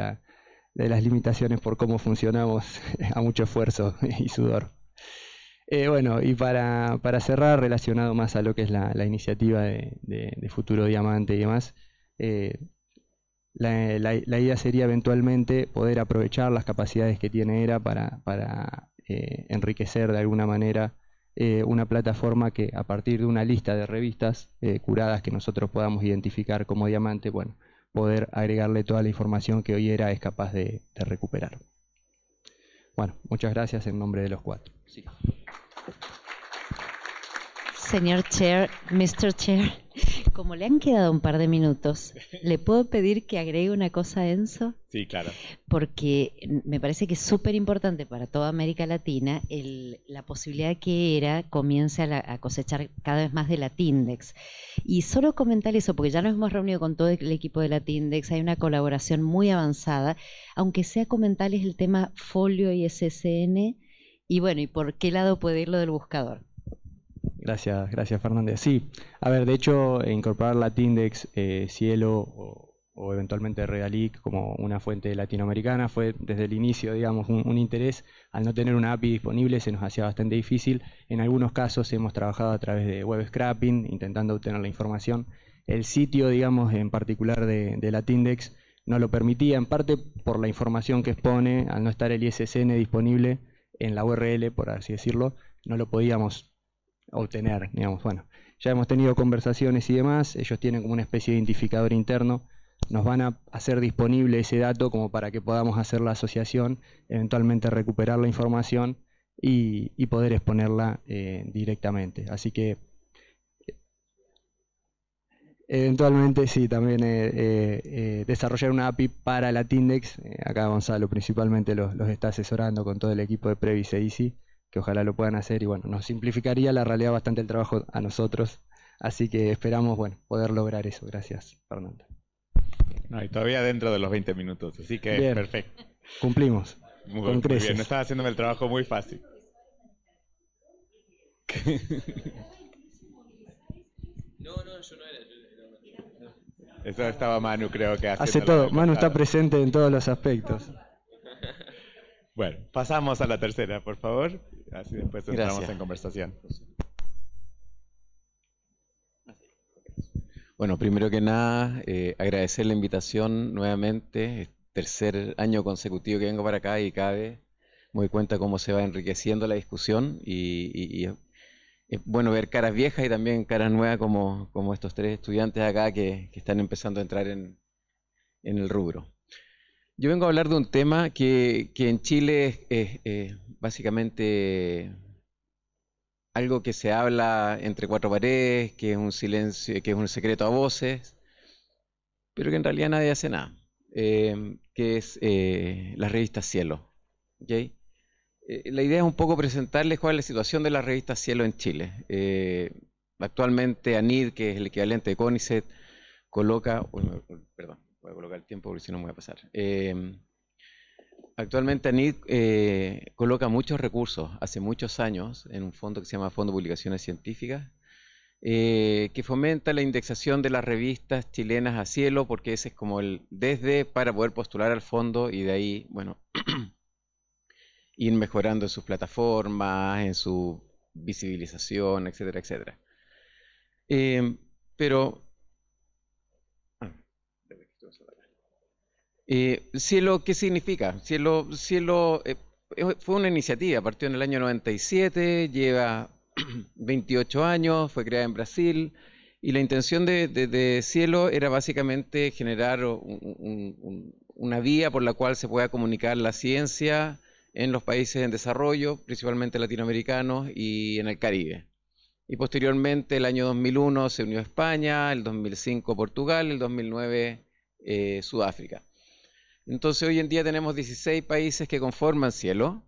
las limitaciones por cómo funcionamos a mucho esfuerzo y sudor. Bueno, y para cerrar, relacionado más a lo que es la iniciativa de Futuro Diamante y demás, la idea sería eventualmente poder aprovechar las capacidades que tiene ERA para enriquecer de alguna manera una plataforma que a partir de una lista de revistas curadas que nosotros podamos identificar como Diamante, bueno, poder agregarle toda la información que hoy ERA es capaz de recuperar. Bueno, muchas gracias en nombre de los 4. Sí. Señor Chair, Mr. Chair, como le han quedado un par de minutos, ¿le puedo pedir que agregue una cosa a Enzo? Sí, claro. Porque me parece que es súper importante para toda América Latina la posibilidad de que ERA comience a cosechar cada vez más de Latindex. Y solo comentar eso, porque ya nos hemos reunido con todo el equipo de Latindex, hay una colaboración muy avanzada, aunque sea comentarles el tema folio y SSN, y bueno, y por qué lado puede ir lo del buscador. Gracias Fernández. Sí, a ver, de hecho, incorporar Latindex, Cielo o eventualmente Redalyc como una fuente latinoamericana fue desde el inicio, digamos, un interés. Al no tener una API disponible se nos hacía bastante difícil. En algunos casos hemos trabajado a través de web scraping, intentando obtener la información. El sitio, digamos, en particular de Latindex no lo permitía, en parte por la información que expone, al no estar el ISSN disponible en la URL, por así decirlo, no lo podíamos obtener, digamos. Bueno, ya hemos tenido conversaciones y demás, ellos tienen como una especie de identificador interno, nos van a hacer disponible ese dato como para que podamos hacer la asociación, eventualmente recuperar la información y poder exponerla directamente. Así que eventualmente sí, también desarrollar una API para Latindex, acá Gonzalo principalmente los está asesorando con todo el equipo de Previs e Easy, que ojalá lo puedan hacer y bueno, nos simplificaría la realidad bastante el trabajo a nosotros, así que esperamos, bueno, poder lograr eso. Gracias, Fernando. No, y todavía dentro de los 20 minutos, así que bien, perfecto. Cumplimos. Muy bien, no estaba haciéndome el trabajo muy fácil. No, yo no era. Eso estaba Manu, creo que hace todo. Manu está presente en todos los aspectos. Bueno, pasamos a la tercera, por favor. Así después entramos Gracias. en conversación. Bueno, primero que nada, agradecer la invitación nuevamente. Es tercer año consecutivo que vengo para acá y cada vez me doy cuenta cómo se va enriqueciendo la discusión y es bueno ver caras viejas y también caras nuevas como estos tres estudiantes acá que están empezando a entrar en el rubro. Yo vengo a hablar de un tema que en Chile es básicamente algo que se habla entre cuatro paredes, que es un silencio, que es un secreto a voces, pero que en realidad nadie hace nada, que es las revistas Cielo. ¿Okay? La idea es un poco presentarles cuál es la situación de las revistas Cielo en Chile. Actualmente ANID, que es el equivalente de CONICET, coloca... perdón. Voy a colocar el tiempo porque si no me voy a pasar. Actualmente ANID coloca muchos recursos, hace muchos años, en un fondo que se llama Fondo de Publicaciones Científicas, que fomenta la indexación de las revistas chilenas a Cielo, porque ese es como el desde para poder postular al fondo y de ahí, bueno, ir mejorando en sus plataformas, en su visibilización, etcétera, etcétera. Pero... Cielo, ¿qué significa? Cielo fue una iniciativa, partió en el año 97, lleva 28 años, fue creada en Brasil y la intención de Cielo era básicamente generar una vía por la cual se pueda comunicar la ciencia en los países en desarrollo, principalmente latinoamericanos y en el Caribe. Y posteriormente, el año 2001 se unió España, el 2005 Portugal, el 2009 Sudáfrica. Entonces hoy en día tenemos 16 países que conforman Cielo,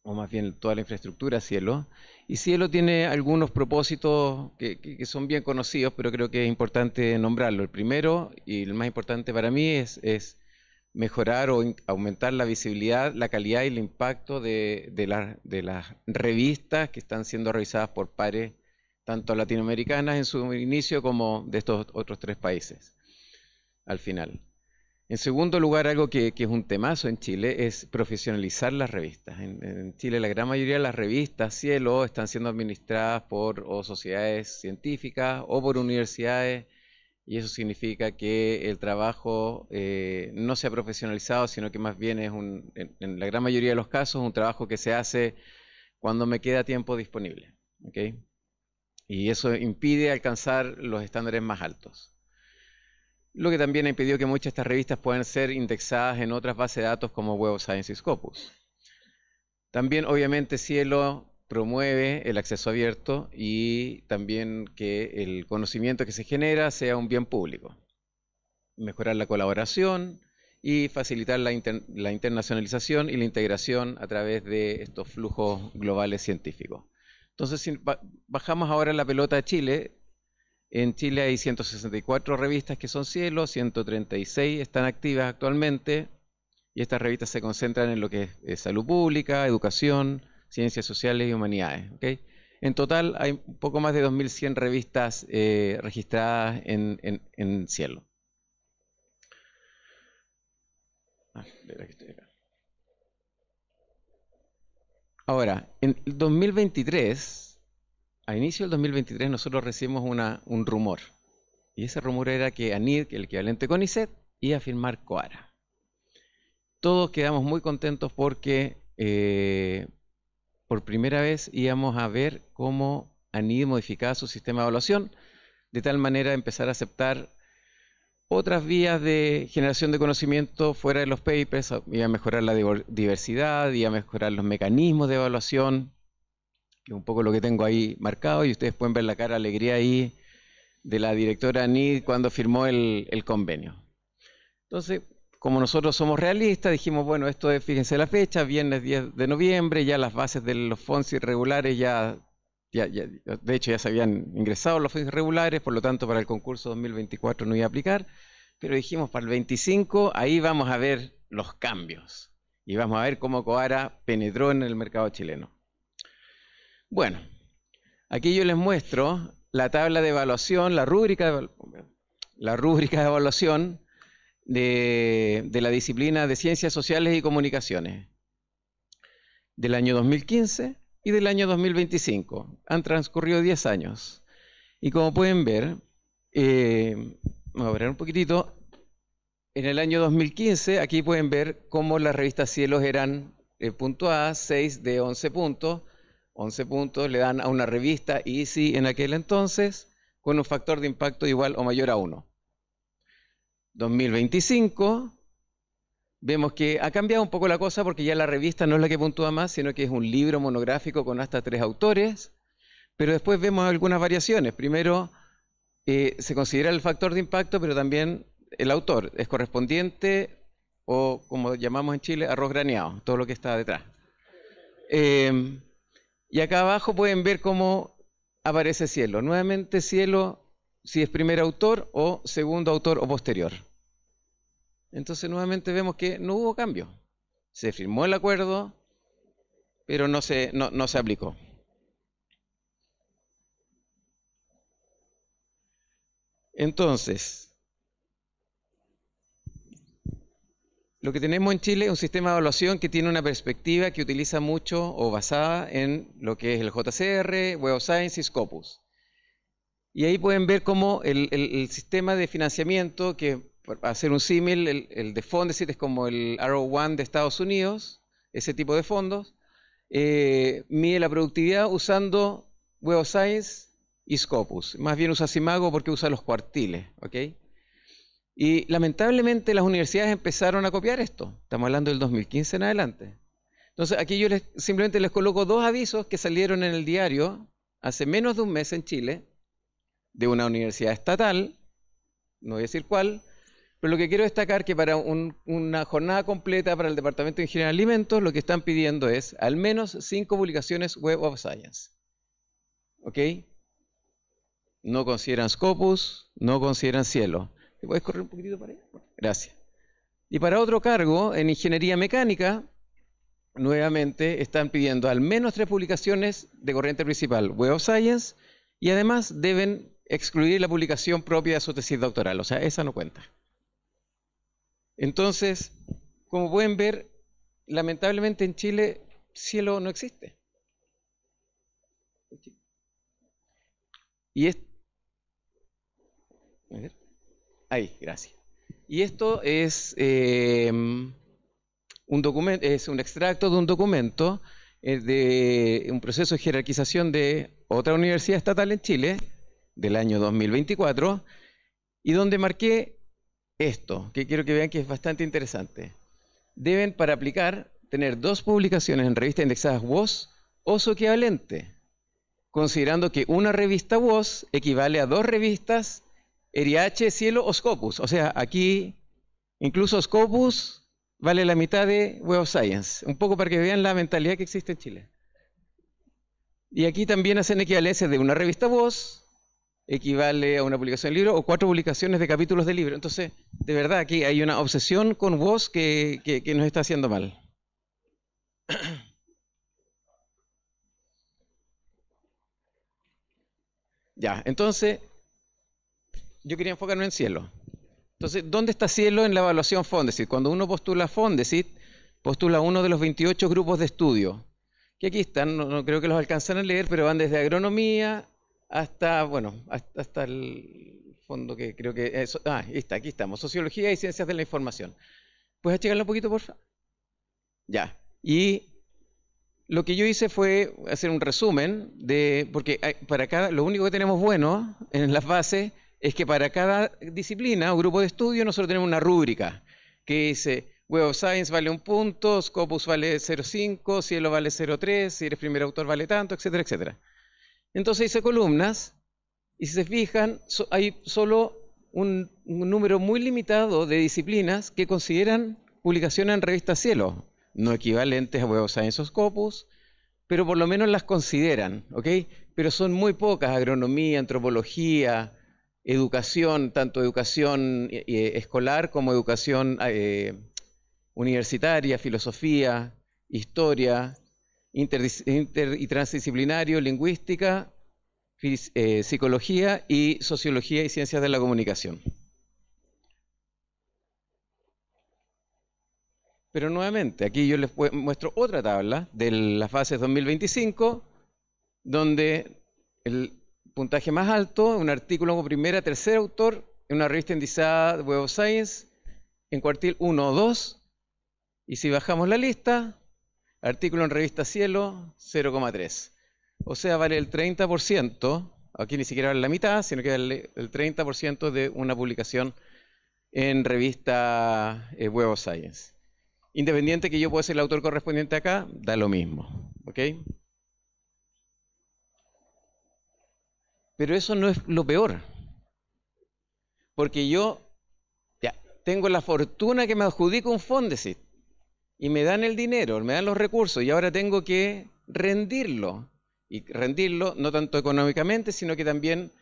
o más bien toda la infraestructura Cielo, y Cielo tiene algunos propósitos que son bien conocidos, pero creo que es importante nombrarlo. El primero y el más importante para mí es mejorar o aumentar la visibilidad, la calidad y el impacto de las revistas que están siendo revisadas por pares tanto latinoamericanas en su inicio como de estos otros 3 países al final. En segundo lugar, algo que es un temazo en Chile es profesionalizar las revistas. En Chile la gran mayoría de las revistas Cielo están siendo administradas por o sociedades científicas o por universidades, y eso significa que el trabajo no se ha profesionalizado, sino que más bien es en la gran mayoría de los casos un trabajo que se hace cuando me queda tiempo disponible. ¿Okay? Y eso impide alcanzar los estándares más altos. Lo que también ha impedido que muchas de estas revistas puedan ser indexadas en otras bases de datos como Web of Science y Scopus. También, obviamente, Cielo promueve el acceso abierto y también que el conocimiento que se genera sea un bien público. Mejorar la colaboración y facilitar la internacionalización y la integración a través de estos flujos globales científicos. Entonces, si bajamos ahora la pelota a Chile, en Chile hay 164 revistas que son Cielo, 136 están activas actualmente, y estas revistas se concentran en lo que es salud pública, educación, ciencias sociales y humanidades. ¿Okay? En total hay un poco más de 2.100 revistas registradas en Cielo. Ahora, en el 2023... A inicio del 2023 nosotros recibimos un rumor, y ese rumor era que ANID, el equivalente CONICET, iba a firmar COARA. Todos quedamos muy contentos porque por primera vez íbamos a ver cómo ANID modificaba su sistema de evaluación, de tal manera de empezar a aceptar otras vías de generación de conocimiento fuera de los papers, iba a mejorar la diversidad, iba a mejorar los mecanismos de evaluación, que es un poco lo que tengo ahí marcado, y ustedes pueden ver la cara de alegría ahí de la directora ANID cuando firmó el convenio. Entonces, como nosotros somos realistas, dijimos, bueno, esto es, fíjense la fecha, viernes 10 de noviembre, ya las bases de los fondos irregulares de hecho ya se habían ingresado los fondos irregulares, por lo tanto para el concurso 2024 no iba a aplicar, pero dijimos para el 25, ahí vamos a ver los cambios, y vamos a ver cómo COARA penetró en el mercado chileno. Bueno, aquí yo les muestro la tabla de evaluación, la rúbrica de evaluación de la disciplina de Ciencias Sociales y Comunicaciones del año 2015 y del año 2025. Han transcurrido 10 años. Y como pueden ver, vamos a ver un poquitito, en el año 2015, aquí pueden ver cómo las revistas Cielos eran puntuadas, 6 de 11 puntos. 11 puntos le dan a una revista Easy en aquel entonces, con un factor de impacto igual o mayor a 1. 2025, vemos que ha cambiado un poco la cosa porque ya la revista no es la que puntúa más, sino que es un libro monográfico con hasta 3 autores, pero después vemos algunas variaciones. Primero, se considera el factor de impacto, pero también el autor es correspondiente, o como llamamos en Chile, arroz graneado, todo lo que está detrás. Y acá abajo pueden ver cómo aparece Cielo. Nuevamente Cielo, si es primer autor o segundo autor o posterior. Entonces nuevamente vemos que no hubo cambio. Se firmó el acuerdo, pero no se aplicó. Entonces, lo que tenemos en Chile es un sistema de evaluación que tiene una perspectiva que utiliza mucho o basada en lo que es el JCR, Web of Science y Scopus. Y ahí pueden ver cómo el sistema de financiamiento, que para hacer un símil, el de Fondesit es como el Arrow One de Estados Unidos, ese tipo de fondos, mide la productividad usando Web of Science y Scopus. Más bien usa Simago porque usa los cuartiles, ¿ok? Y lamentablemente las universidades empezaron a copiar esto. Estamos hablando del 2015 en adelante. Entonces aquí yo simplemente les coloco 2 avisos que salieron en el diario hace menos de un mes en Chile, de una universidad estatal, no voy a decir cuál, Pero lo que quiero destacar es que para una jornada completa para el Departamento de Ingeniería de Alimentos, lo que están pidiendo es al menos 5 publicaciones Web of Science. ¿Ok? No consideran Scopus, no consideran Cielo. ¿Te puedes correr un poquitito para allá? Gracias. Y para otro cargo, en Ingeniería Mecánica, nuevamente están pidiendo al menos 3 publicaciones de corriente principal Web of Science y además deben excluir la publicación propia de su tesis doctoral. O sea, esa no cuenta. Entonces, como pueden ver, lamentablemente en Chile Cielo no existe. Y es... A ver. Ahí, gracias. Y esto es un documento, es un extracto de un documento de un proceso de jerarquización de otra universidad estatal en Chile del año 2024 y donde marqué esto, que quiero que vean que es bastante interesante. Deben, para aplicar, tener 2 publicaciones en revistas indexadas WOS o su equivalente, considerando que una revista WOS equivale a 2 revistas ERIH, Cielo o Scopus. O sea, aquí incluso Scopus vale la mitad de Web of Science, un poco para que vean la mentalidad que existe en Chile. Y aquí también hacen equivalencia de una revista WOS, equivale a una publicación de libro o 4 publicaciones de capítulos de libro. Entonces, de verdad, aquí hay una obsesión con WOS que nos está haciendo mal. Ya, entonces, yo quería enfocarme en Cielo. Entonces, ¿dónde está Cielo en la evaluación Fondesit? Cuando uno postula Fondesit, postula uno de los 28 grupos de estudio, que aquí están, no creo que los alcanzan a leer, pero van desde agronomía hasta, bueno, hasta el fondo que creo que es, ahí está, aquí estamos, Sociología y Ciencias de la Información. ¿Puedes achicarlo un poquito, por favor? Ya, y lo que yo hice fue hacer un resumen de, porque para cada, lo único que tenemos bueno en las bases es que para cada disciplina o grupo de estudio nosotros tenemos una rúbrica que dice Web of Science vale 1 punto, Scopus vale 0,5, Cielo vale 0,3, si eres primer autor vale tanto, etcétera, etcétera. Entonces hice columnas y si se fijan hay solo un número muy limitado de disciplinas que consideran publicaciones en revista Cielo, no equivalentes a Web of Science o Scopus, pero por lo menos las consideran, ¿ok? Pero son muy pocas: agronomía, antropología, educación, tanto educación escolar como educación universitaria, filosofía, historia, y transdisciplinario, lingüística, psicología y sociología y ciencias de la comunicación. Pero nuevamente, aquí yo les muestro otra tabla de las fases 2025, donde el puntaje más alto, un artículo como primera, tercer autor, en una revista indexada Web of Science, en cuartil 1 o 2, y si bajamos la lista, artículo en revista Cielo, 0,3. O sea, vale el 30%, aquí ni siquiera vale la mitad, sino que vale el 30% de una publicación en revista Web of Science. Independiente que yo pueda ser el autor correspondiente acá, da lo mismo, ¿ok? Pero eso no es lo peor, porque yo ya tengo la fortuna que me adjudico un Fondesit y me dan el dinero, me dan los recursos y ahora tengo que rendirlo. Y rendirlo no tanto económicamente, sino que también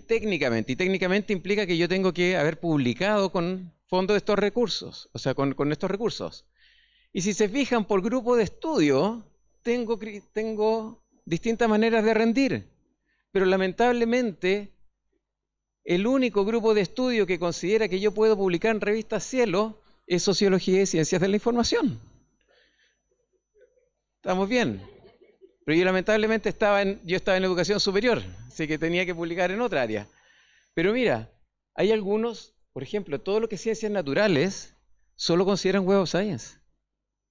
técnicamente. Y técnicamente implica que yo tengo que haber publicado con fondos de estos recursos, o sea, con estos recursos. Y si se fijan por grupo de estudio, tengo distintas maneras de rendir. Pero lamentablemente, el único grupo de estudio que considera que yo puedo publicar en revista Cielo es Sociología y Ciencias de la Información. ¿Estamos bien? Pero yo lamentablemente estaba en educación superior, así que tenía que publicar en otra área. Pero mira, hay algunos, por ejemplo, todo lo que es ciencias naturales, solo consideran Web of Science,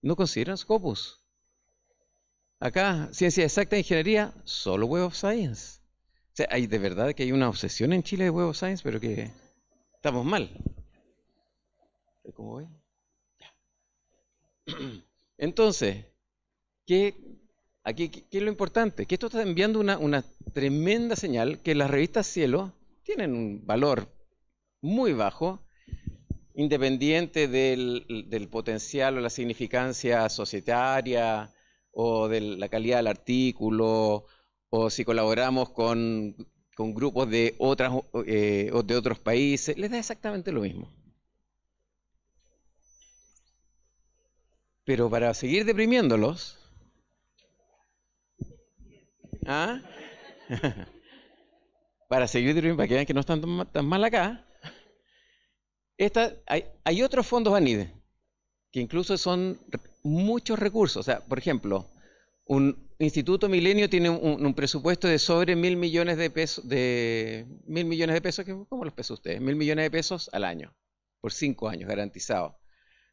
no consideran Scopus. Acá, ciencias exactas e ingeniería, solo Web of Science. O sea, hay de verdad que hay una obsesión en Chile de Web of Science, pero que estamos mal. ¿Cómo voy? Entonces, ¿qué es lo importante? Que esto está enviando una tremenda señal que las revistas Cielo tienen un valor muy bajo independiente del potencial o la significancia societaria o de la calidad del artículo, o si colaboramos con grupos de otros países, les da exactamente lo mismo. Pero para seguir deprimiéndolos, para que vean que no están tan mal acá, hay otros fondos ANIDE, que incluso son muchos recursos. O sea, por ejemplo, un Instituto Milenio tiene un presupuesto de sobre 1.000 millones de pesos, ¿cómo los pesos ustedes? 1.000 millones de pesos al año, por 5 años, garantizado.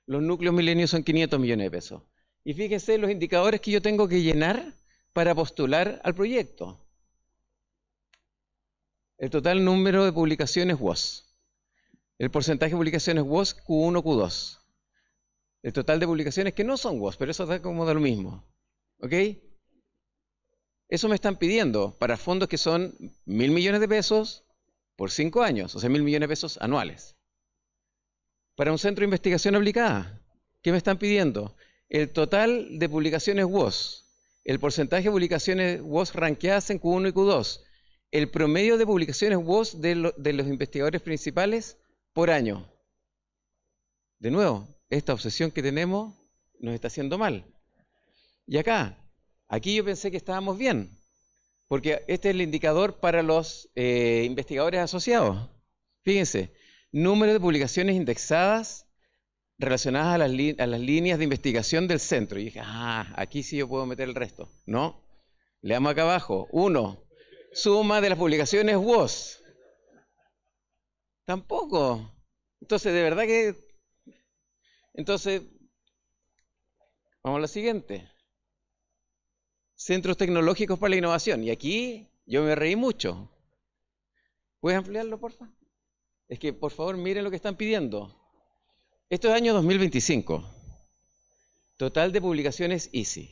Los núcleos Milenio son 500 millones de pesos. Y fíjense los indicadores que yo tengo que llenar para postular al proyecto. El total número de publicaciones WOS. El porcentaje de publicaciones WOS Q1, Q2. El total de publicaciones que no son WOS, pero eso da como de lo mismo. ¿Ok? Eso me están pidiendo para fondos que son 1.000 millones de pesos por 5 años, o sea, 1.000 millones de pesos anuales. Para un centro de investigación aplicada, ¿qué me están pidiendo? El total de publicaciones WOS, el porcentaje de publicaciones WOS rankeadas en Q1 y Q2, el promedio de publicaciones WOS de los investigadores principales por año. De nuevo, esta obsesión que tenemos nos está haciendo mal. Y aquí yo pensé que estábamos bien, porque este es el indicador para los investigadores asociados. Fíjense, número de publicaciones indexadas relacionadas a las líneas de investigación del centro. Y dije, aquí sí yo puedo meter el resto. No, leamos acá abajo. 1, suma de las publicaciones WOS. Tampoco. Entonces, de verdad que... Entonces, vamos a la siguiente. Centros tecnológicos para la innovación. Y aquí yo me reí mucho. ¿Puedes ampliarlo, por favor? Es que, por favor, miren lo que están pidiendo. Esto es año 2025. Total de publicaciones EASY.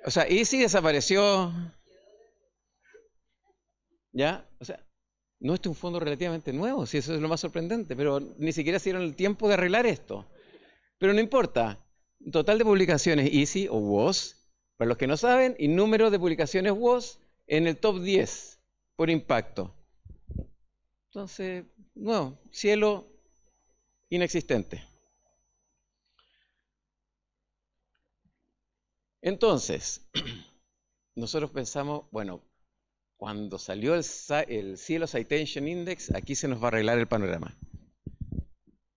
O sea, EASY desapareció. ¿Ya? O sea, no, este es un fondo relativamente nuevo, si eso es lo más sorprendente, pero ni siquiera se dieron el tiempo de arreglar esto. Pero no importa. Total de publicaciones EASY o WOS, para los que no saben, y número de publicaciones WOS en el top 10 por impacto. Entonces, no, cielo inexistente. Entonces, nosotros pensamos, bueno, cuando salió el Cielo Citation Index, aquí se nos va a arreglar el panorama.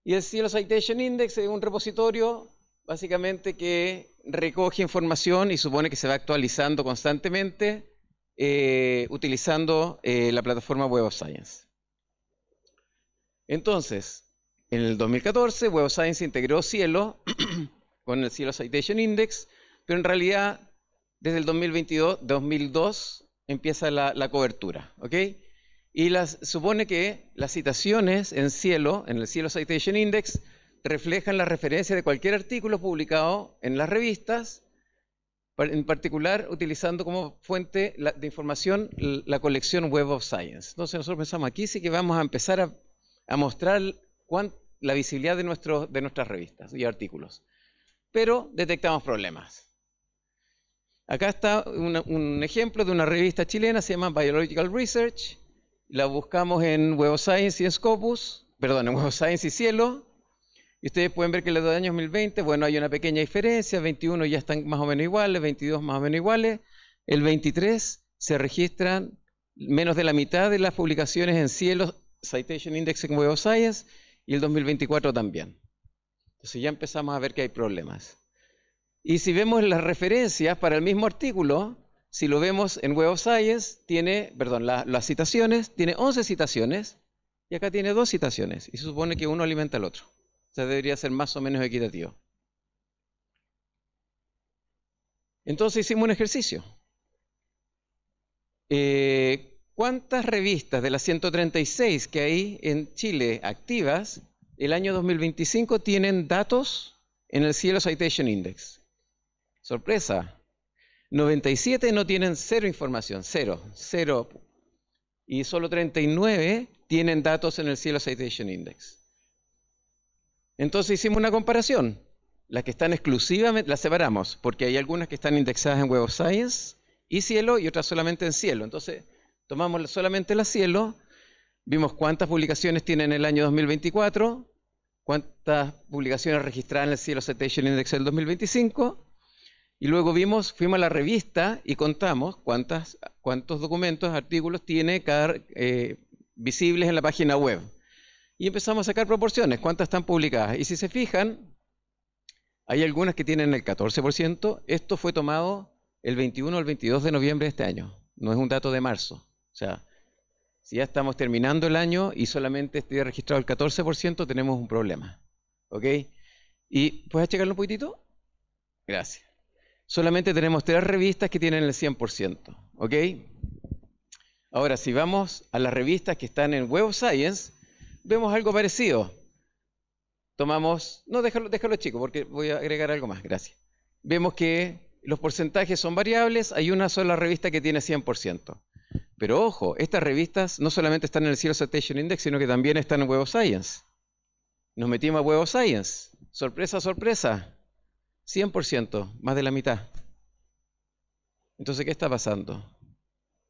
Y el Cielo Citation Index es un repositorio, básicamente, que recoge información y supone que se va actualizando constantemente utilizando la plataforma Web of Science. Entonces, en el 2014, Web of Science integró Cielo con el Cielo Citation Index, pero en realidad, desde el 2002 empieza la cobertura, ¿ok? Y supone que las citaciones en el Cielo Citation Index, reflejan la referencia de cualquier artículo publicado en las revistas, en particular utilizando como fuente de información la colección Web of Science. Entonces nosotros pensamos, aquí sí que vamos a empezar a mostrar la visibilidad de nuestras revistas y artículos. Pero detectamos problemas. Acá está un ejemplo de una revista chilena, se llama Biological Research. La buscamos en Web of Science y en Scopus, perdón, en Web of Science y Cielo. Y ustedes pueden ver que en los años 2020, bueno, hay una pequeña diferencia, 21 ya están más o menos iguales, 22 más o menos iguales. El 23 se registran menos de la mitad de las publicaciones en Cielo Citation Index en Web of Science y el 2024 también. Entonces ya empezamos a ver que hay problemas. Y si vemos las referencias para el mismo artículo, si lo vemos en Web of Science, las citaciones, tiene 11 citaciones y acá tiene 2 citaciones y se supone que uno alimenta al otro. O sea, debería ser más o menos equitativo. Entonces hicimos un ejercicio. ¿Cuántas revistas de las 136 que hay en Chile activas el año 2025 tienen datos en el Cielo Citation Index? Sorpresa. 97 no tienen cero información, cero. Y solo 39 tienen datos en el Cielo Citation Index. Entonces hicimos una comparación. Las que están exclusivamente, las separamos, porque hay algunas que están indexadas en Web of Science y Cielo, y otras solamente en Cielo. Entonces tomamos solamente la Cielo, vimos cuántas publicaciones tiene en el año 2024, cuántas publicaciones registradas en el Cielo Citation Index del 2025, y luego fuimos a la revista y contamos cuántos documentos, artículos tiene visibles en la página web. Y empezamos a sacar proporciones, cuántas están publicadas. Y si se fijan, hay algunas que tienen el 14%. Esto fue tomado el 21 o el 22 de noviembre de este año. No es un dato de marzo. O sea, si ya estamos terminando el año y solamente esté registrado el 14%, tenemos un problema. ¿Ok? ¿Y puedes checarlo un poquitito? Gracias. Solamente tenemos 3 revistas que tienen el 100%. ¿Ok? Ahora, si vamos a las revistas que están en Web of Science, vemos algo parecido. Tomamos, no, déjalo chico, porque voy a agregar algo más, gracias. Vemos que los porcentajes son variables, hay una sola revista que tiene 100%. Pero ojo, estas revistas no solamente están en el Cielo Citation Index, sino que también están en Web of Science. Nos metimos a Web of Science. Sorpresa, sorpresa. 100%, más de la mitad. Entonces, ¿qué está pasando?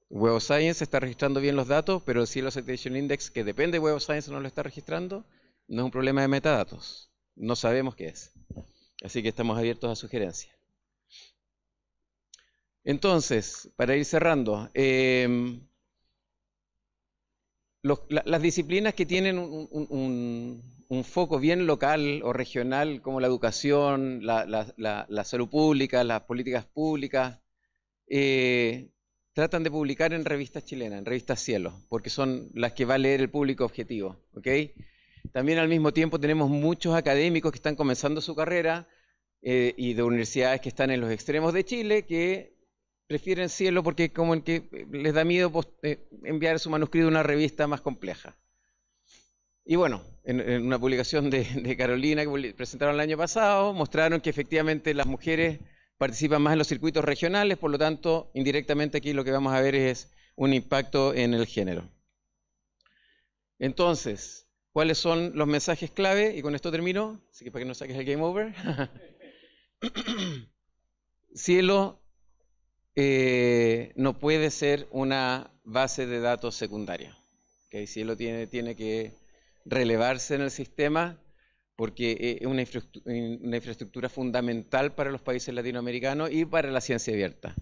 Web of Science está registrando bien los datos, pero el Cielo Citation Index, que depende de Web of Science, no lo está registrando. No es un problema de metadatos. No sabemos qué es. Así que estamos abiertos a sugerencias. Entonces, para ir cerrando, las disciplinas que tienen un foco bien local o regional, como la educación, la salud pública, las políticas públicas, tratan de publicar en revistas chilenas, en revistas Cielo, porque son las que va a leer el público objetivo. ¿Ok? También al mismo tiempo tenemos muchos académicos que están comenzando su carrera y de universidades que están en los extremos de Chile que prefieren Cielo porque como el que les da miedo enviar su manuscrito a una revista más compleja. Y bueno, en una publicación de Carolina que presentaron el año pasado, mostraron que efectivamente las mujeres participan más en los circuitos regionales, por lo tanto, indirectamente aquí lo que vamos a ver es un impacto en el género. Entonces, ¿cuáles son los mensajes clave? Y con esto termino, así que para que no saques el game over. Cielo no puede ser una base de datos secundaria. ¿Okay? Cielo tiene que relevarse en el sistema porque es una infraestructura fundamental para los países latinoamericanos y para la ciencia abierta.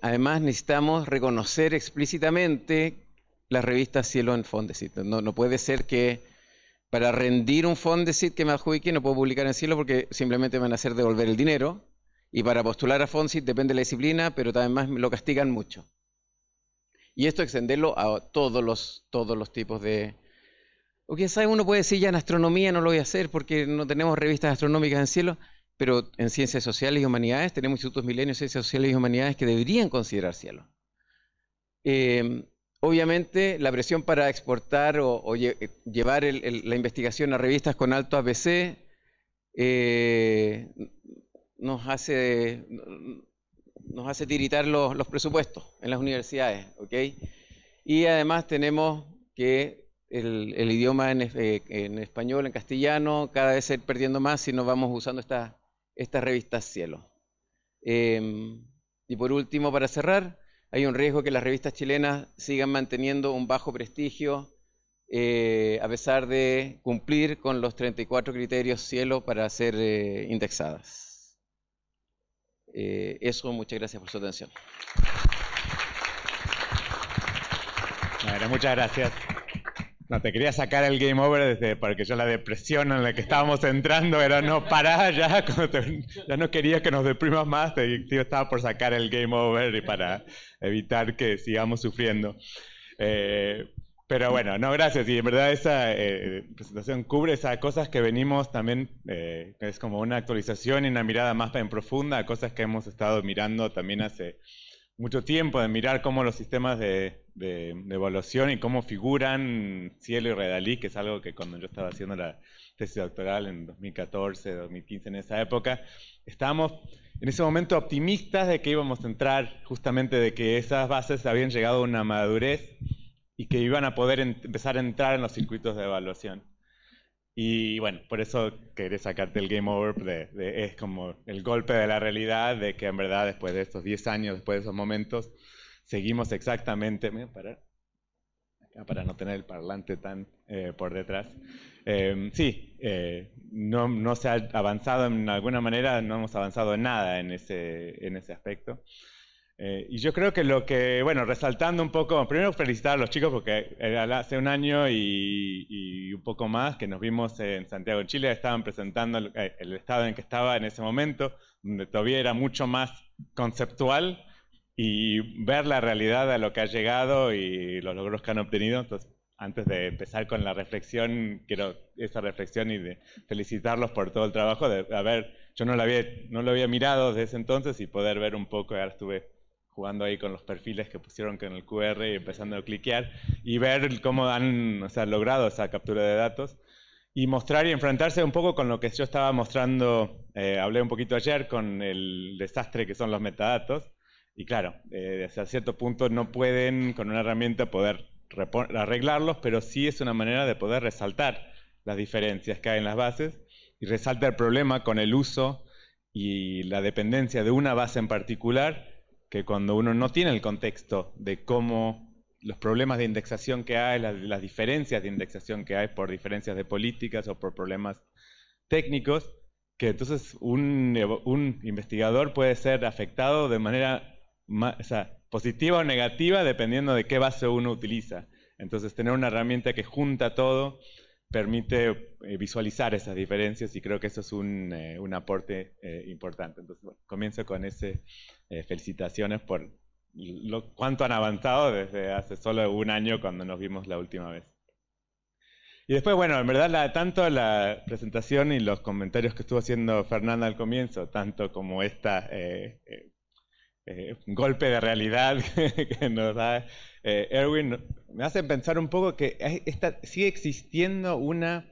Además, necesitamos reconocer explícitamente las revistas Cielo en Fondesit. No puede ser que para rendir un Fondesit que me adjudique no puedo publicar en Cielo porque simplemente me van a hacer devolver el dinero. Y para postular a Fondesit depende de la disciplina, pero además lo castigan mucho. Y esto extenderlo a todos los tipos de... O quién sabe, uno puede decir ya en astronomía no lo voy a hacer porque no tenemos revistas astronómicas en Cielo, pero en ciencias sociales y humanidades tenemos institutos milenios de ciencias sociales y humanidades que deberían considerar Cielo. Obviamente la presión para exportar o llevar la investigación a revistas con alto APC nos hace tiritar los presupuestos en las universidades, ¿ok? Y además tenemos que el idioma en español, en castellano, cada vez ir perdiendo más si no vamos usando estas revistas Cielo. Y por último, para cerrar, hay un riesgo que las revistas chilenas sigan manteniendo un bajo prestigio a pesar de cumplir con los 34 criterios Cielo para ser indexadas. Eso, muchas gracias por su atención. Bueno, muchas gracias. No, te quería sacar el game over porque yo la depresión en la que estábamos entrando era no parar ya, ya no quería que nos deprimas más, yo estaba por sacar el game over y para evitar que sigamos sufriendo. Pero bueno, no, gracias. Y en verdad esa presentación cubre esas cosas que venimos también, es como una actualización y una mirada más en profunda, cosas que hemos estado mirando también hace mucho tiempo, de mirar cómo los sistemas de evaluación y cómo figuran Cielo y Redalí, que es algo que cuando yo estaba haciendo la tesis doctoral en 2014, 2015, en esa época, estábamos en ese momento optimistas de que íbamos a entrar justamente de que esas bases habían llegado a una madurez y que iban a poder empezar a entrar en los circuitos de evaluación. Y bueno, por eso querés sacarte el game over, es como el golpe de la realidad de que en verdad después de estos 10 años, después de esos momentos, seguimos exactamente, voy a parar acá para no tener el parlante tan por detrás. No se ha avanzado en alguna manera, no hemos avanzado en nada en ese aspecto. Y yo creo que bueno, resaltando un poco, primero felicitar a los chicos porque hace un año y un poco más que nos vimos en Santiago de Chile, estaban presentando el estado en que estaba en ese momento, donde todavía era mucho más conceptual, y ver la realidad a lo que ha llegado y los logros que han obtenido. Entonces, antes de empezar con la reflexión, quiero esa reflexión y de felicitarlos por todo el trabajo, yo no lo había mirado desde ese entonces y poder ver un poco, ahora estuve jugando ahí con los perfiles que pusieron con el QR y empezando a cliquear y ver cómo han logrado esa captura de datos y mostrar y enfrentarse un poco con lo que yo estaba mostrando, hablé un poquito ayer con el desastre que son los metadatos y claro, hasta cierto punto no pueden con una herramienta poder arreglarlos, pero sí es una manera de poder resaltar las diferencias que hay en las bases y resalta el problema con el uso y la dependencia de una base en particular, que cuando uno no tiene el contexto de cómo los problemas de indexación que hay, las diferencias de indexación que hay por diferencias de políticas o por problemas técnicos, que entonces un investigador puede ser afectado de manera positiva o negativa dependiendo de qué base uno utiliza. Entonces tener una herramienta que junta todo permite visualizar esas diferencias y creo que eso es un aporte importante. Entonces, bueno, comienzo con felicitaciones por cuánto han avanzado desde hace solo un año cuando nos vimos la última vez. Y después, bueno, en verdad tanto la presentación y los comentarios que estuvo haciendo Fernanda al comienzo, tanto como golpe de realidad que nos da Erwin, me hacen pensar un poco que sigue existiendo una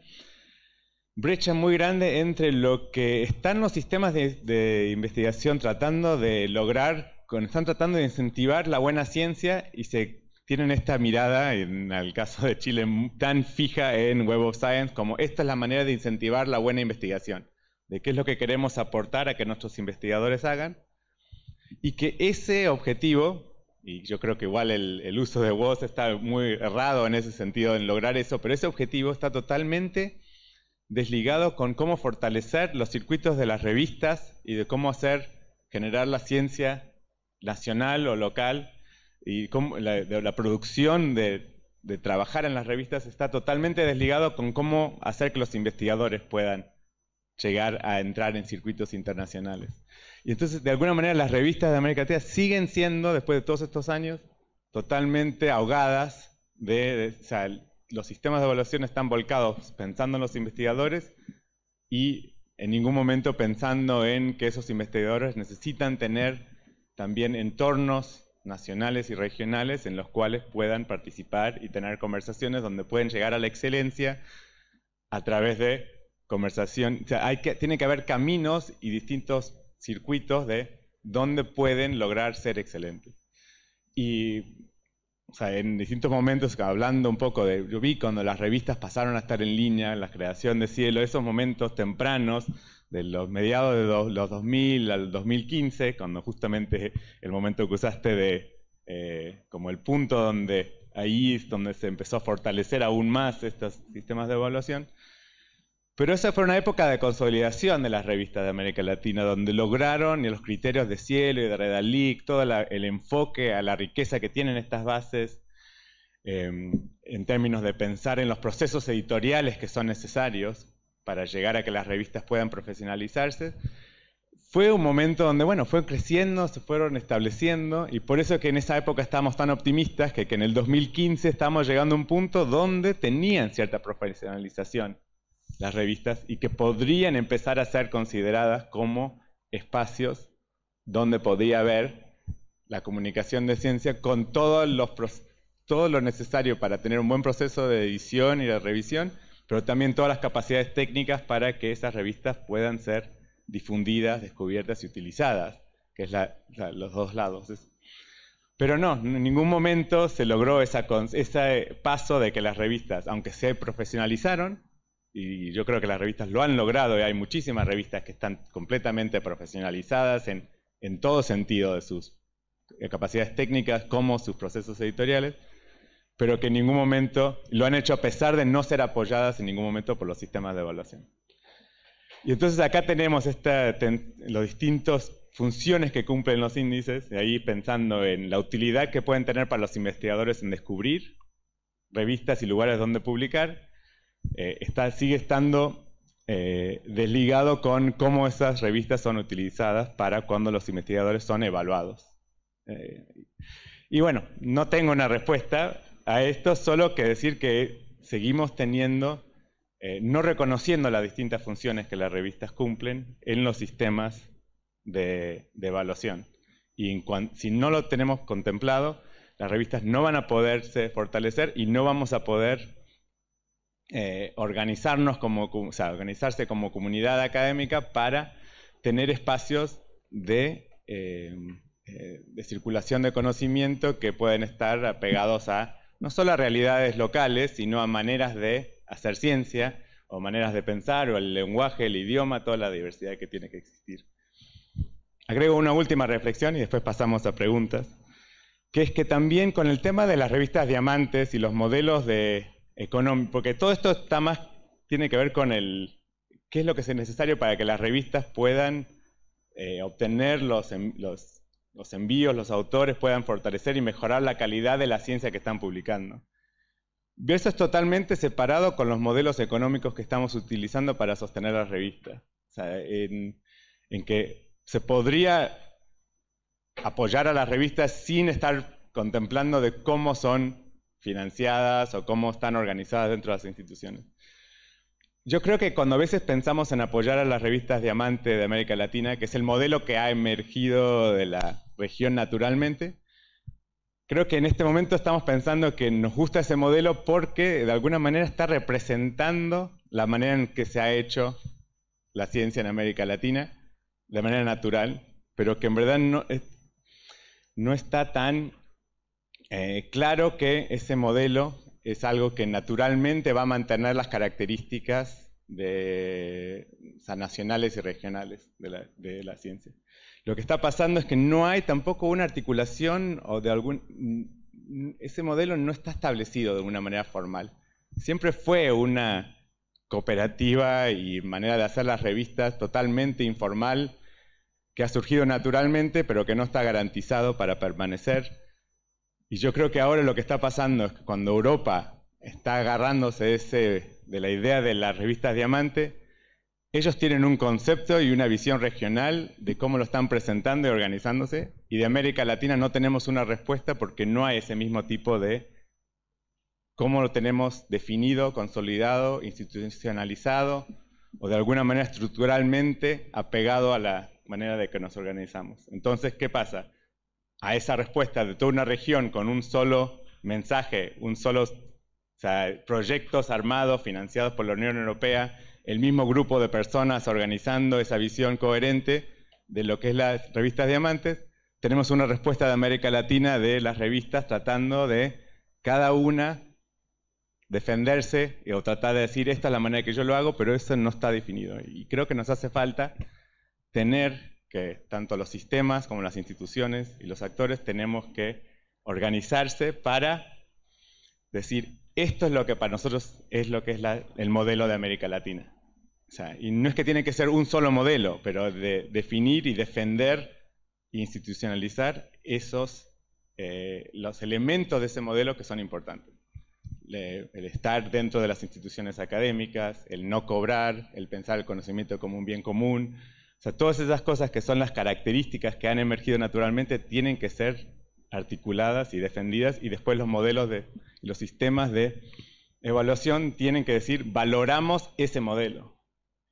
brecha muy grande entre lo que están los sistemas de investigación tratando de lograr, están tratando de incentivar la buena ciencia y se tienen esta mirada, en el caso de Chile, tan fija en Web of Science como esta es la manera de incentivar la buena investigación, de qué es lo que queremos aportar a que nuestros investigadores hagan. Y que ese objetivo, y yo creo que igual el uso de WOS está muy errado en ese sentido, en lograr eso, pero ese objetivo está totalmente desligado con cómo fortalecer los circuitos de las revistas y de cómo generar la ciencia nacional o local y cómo la producción de trabajar en las revistas está totalmente desligado con cómo hacer que los investigadores puedan llegar a entrar en circuitos internacionales. Y entonces, de alguna manera, las revistas de América Latina siguen siendo, después de todos estos años, totalmente ahogadas los sistemas de evaluación están volcados pensando en los investigadores y en ningún momento pensando en que esos investigadores necesitan tener también entornos nacionales y regionales en los cuales puedan participar y tener conversaciones donde pueden llegar a la excelencia a través de conversación. O sea, tiene que haber caminos y distintos circuitos de donde pueden lograr ser excelentes. Y en distintos momentos, hablando un poco yo vi cuando las revistas pasaron a estar en línea, la creación de Cielo, esos momentos tempranos, de los mediados de los 2000 al 2015, cuando justamente el momento que usaste como el punto donde ahí es donde se empezó a fortalecer aún más estos sistemas de evaluación. Pero esa fue una época de consolidación de las revistas de América Latina, donde lograron los criterios de Cielo y de Redalyc, todo el enfoque a la riqueza que tienen estas bases, en términos de pensar en los procesos editoriales que son necesarios para llegar a que las revistas puedan profesionalizarse. Fue un momento donde, bueno, fue creciendo, se fueron estableciendo, y por eso que en esa época estábamos tan optimistas, que en el 2015 estamos llegando a un punto donde tenían cierta profesionalización las revistas y que podrían empezar a ser consideradas como espacios donde podía haber la comunicación de ciencia con todo lo necesario para tener un buen proceso de edición y de revisión, pero también todas las capacidades técnicas para que esas revistas puedan ser difundidas, descubiertas y utilizadas, que es los dos lados. Pero no, en ningún momento se logró ese paso de que las revistas, aunque se profesionalizaron, y yo creo que las revistas lo han logrado, y hay muchísimas revistas que están completamente profesionalizadas en todo sentido de sus capacidades técnicas como sus procesos editoriales, pero que en ningún momento lo han hecho a pesar de no ser apoyadas en ningún momento por los sistemas de evaluación. Y entonces acá tenemos los distintos funciones que cumplen los índices, y ahí pensando en la utilidad que pueden tener para los investigadores en descubrir revistas y lugares donde publicar, sigue estando desligado con cómo esas revistas son utilizadas para cuando los investigadores son evaluados. Y bueno, no tengo una respuesta a esto, solo que decir que seguimos teniendo, no reconociendo las distintas funciones que las revistas cumplen en los sistemas de evaluación. Y si no lo tenemos contemplado, las revistas no van a poderse fortalecer y no vamos a poder organizarse como comunidad académica para tener espacios de circulación de conocimiento que pueden estar apegados a no solo a realidades locales, sino a maneras de hacer ciencia, o maneras de pensar, o el lenguaje, el idioma, toda la diversidad que tiene que existir. Agrego una última reflexión y después pasamos a preguntas, que es que también con el tema de las revistas diamantes y los modelos de económicos, porque todo esto tiene que ver con qué es lo que es necesario para que las revistas puedan obtener los envíos, los autores puedan fortalecer y mejorar la calidad de la ciencia que están publicando. Eso es totalmente separado con los modelos económicos que estamos utilizando para sostener las revistas. O sea, en que se podría apoyar a las revistas sin estar contemplando de cómo son financiadas o cómo están organizadas dentro de las instituciones. Yo creo que cuando a veces pensamos en apoyar a las revistas Diamante de América Latina, que es el modelo que ha emergido de la región naturalmente, creo que en este momento estamos pensando que nos gusta ese modelo porque de alguna manera está representando la manera en que se ha hecho la ciencia en América Latina, de manera natural, pero que en verdad no está tan claro que ese modelo es algo que naturalmente va a mantener las características nacionales y regionales de la ciencia. Lo que está pasando es que no hay tampoco una articulación ese modelo no está establecido de una manera formal. Siempre fue una cooperativa y manera de hacer las revistas totalmente informal, que ha surgido naturalmente, pero que no está garantizado para permanecer. Y yo creo que ahora lo que está pasando es que cuando Europa está agarrándose de la idea de las revistas Diamante, ellos tienen un concepto y una visión regional de cómo lo están presentando y organizándose, y de América Latina no tenemos una respuesta porque no hay ese mismo tipo de cómo lo tenemos definido, consolidado, institucionalizado, o de alguna manera estructuralmente apegado a la manera de que nos organizamos. Entonces, ¿qué pasa? A esa respuesta de toda una región con un solo mensaje, proyectos armados, financiados por la Unión Europea, el mismo grupo de personas organizando esa visión coherente de lo que es las revistas Diamantes, tenemos una respuesta de América Latina de las revistas tratando de cada una defenderse o tratar de decir esta es la manera que yo lo hago, pero eso no está definido. Y creo que nos hace falta tener que tanto los sistemas como las instituciones y los actores tenemos que organizarse para decir esto es lo que para nosotros es lo que es el modelo de América Latina. O sea, y no es que tiene que ser un solo modelo, pero de definir y defender e institucionalizar los elementos de ese modelo que son importantes. El estar dentro de las instituciones académicas, el no cobrar, el pensar el conocimiento como un bien común. O sea, todas esas cosas que son las características que han emergido naturalmente tienen que ser articuladas y defendidas, y después los modelos los sistemas de evaluación tienen que decir valoramos ese modelo.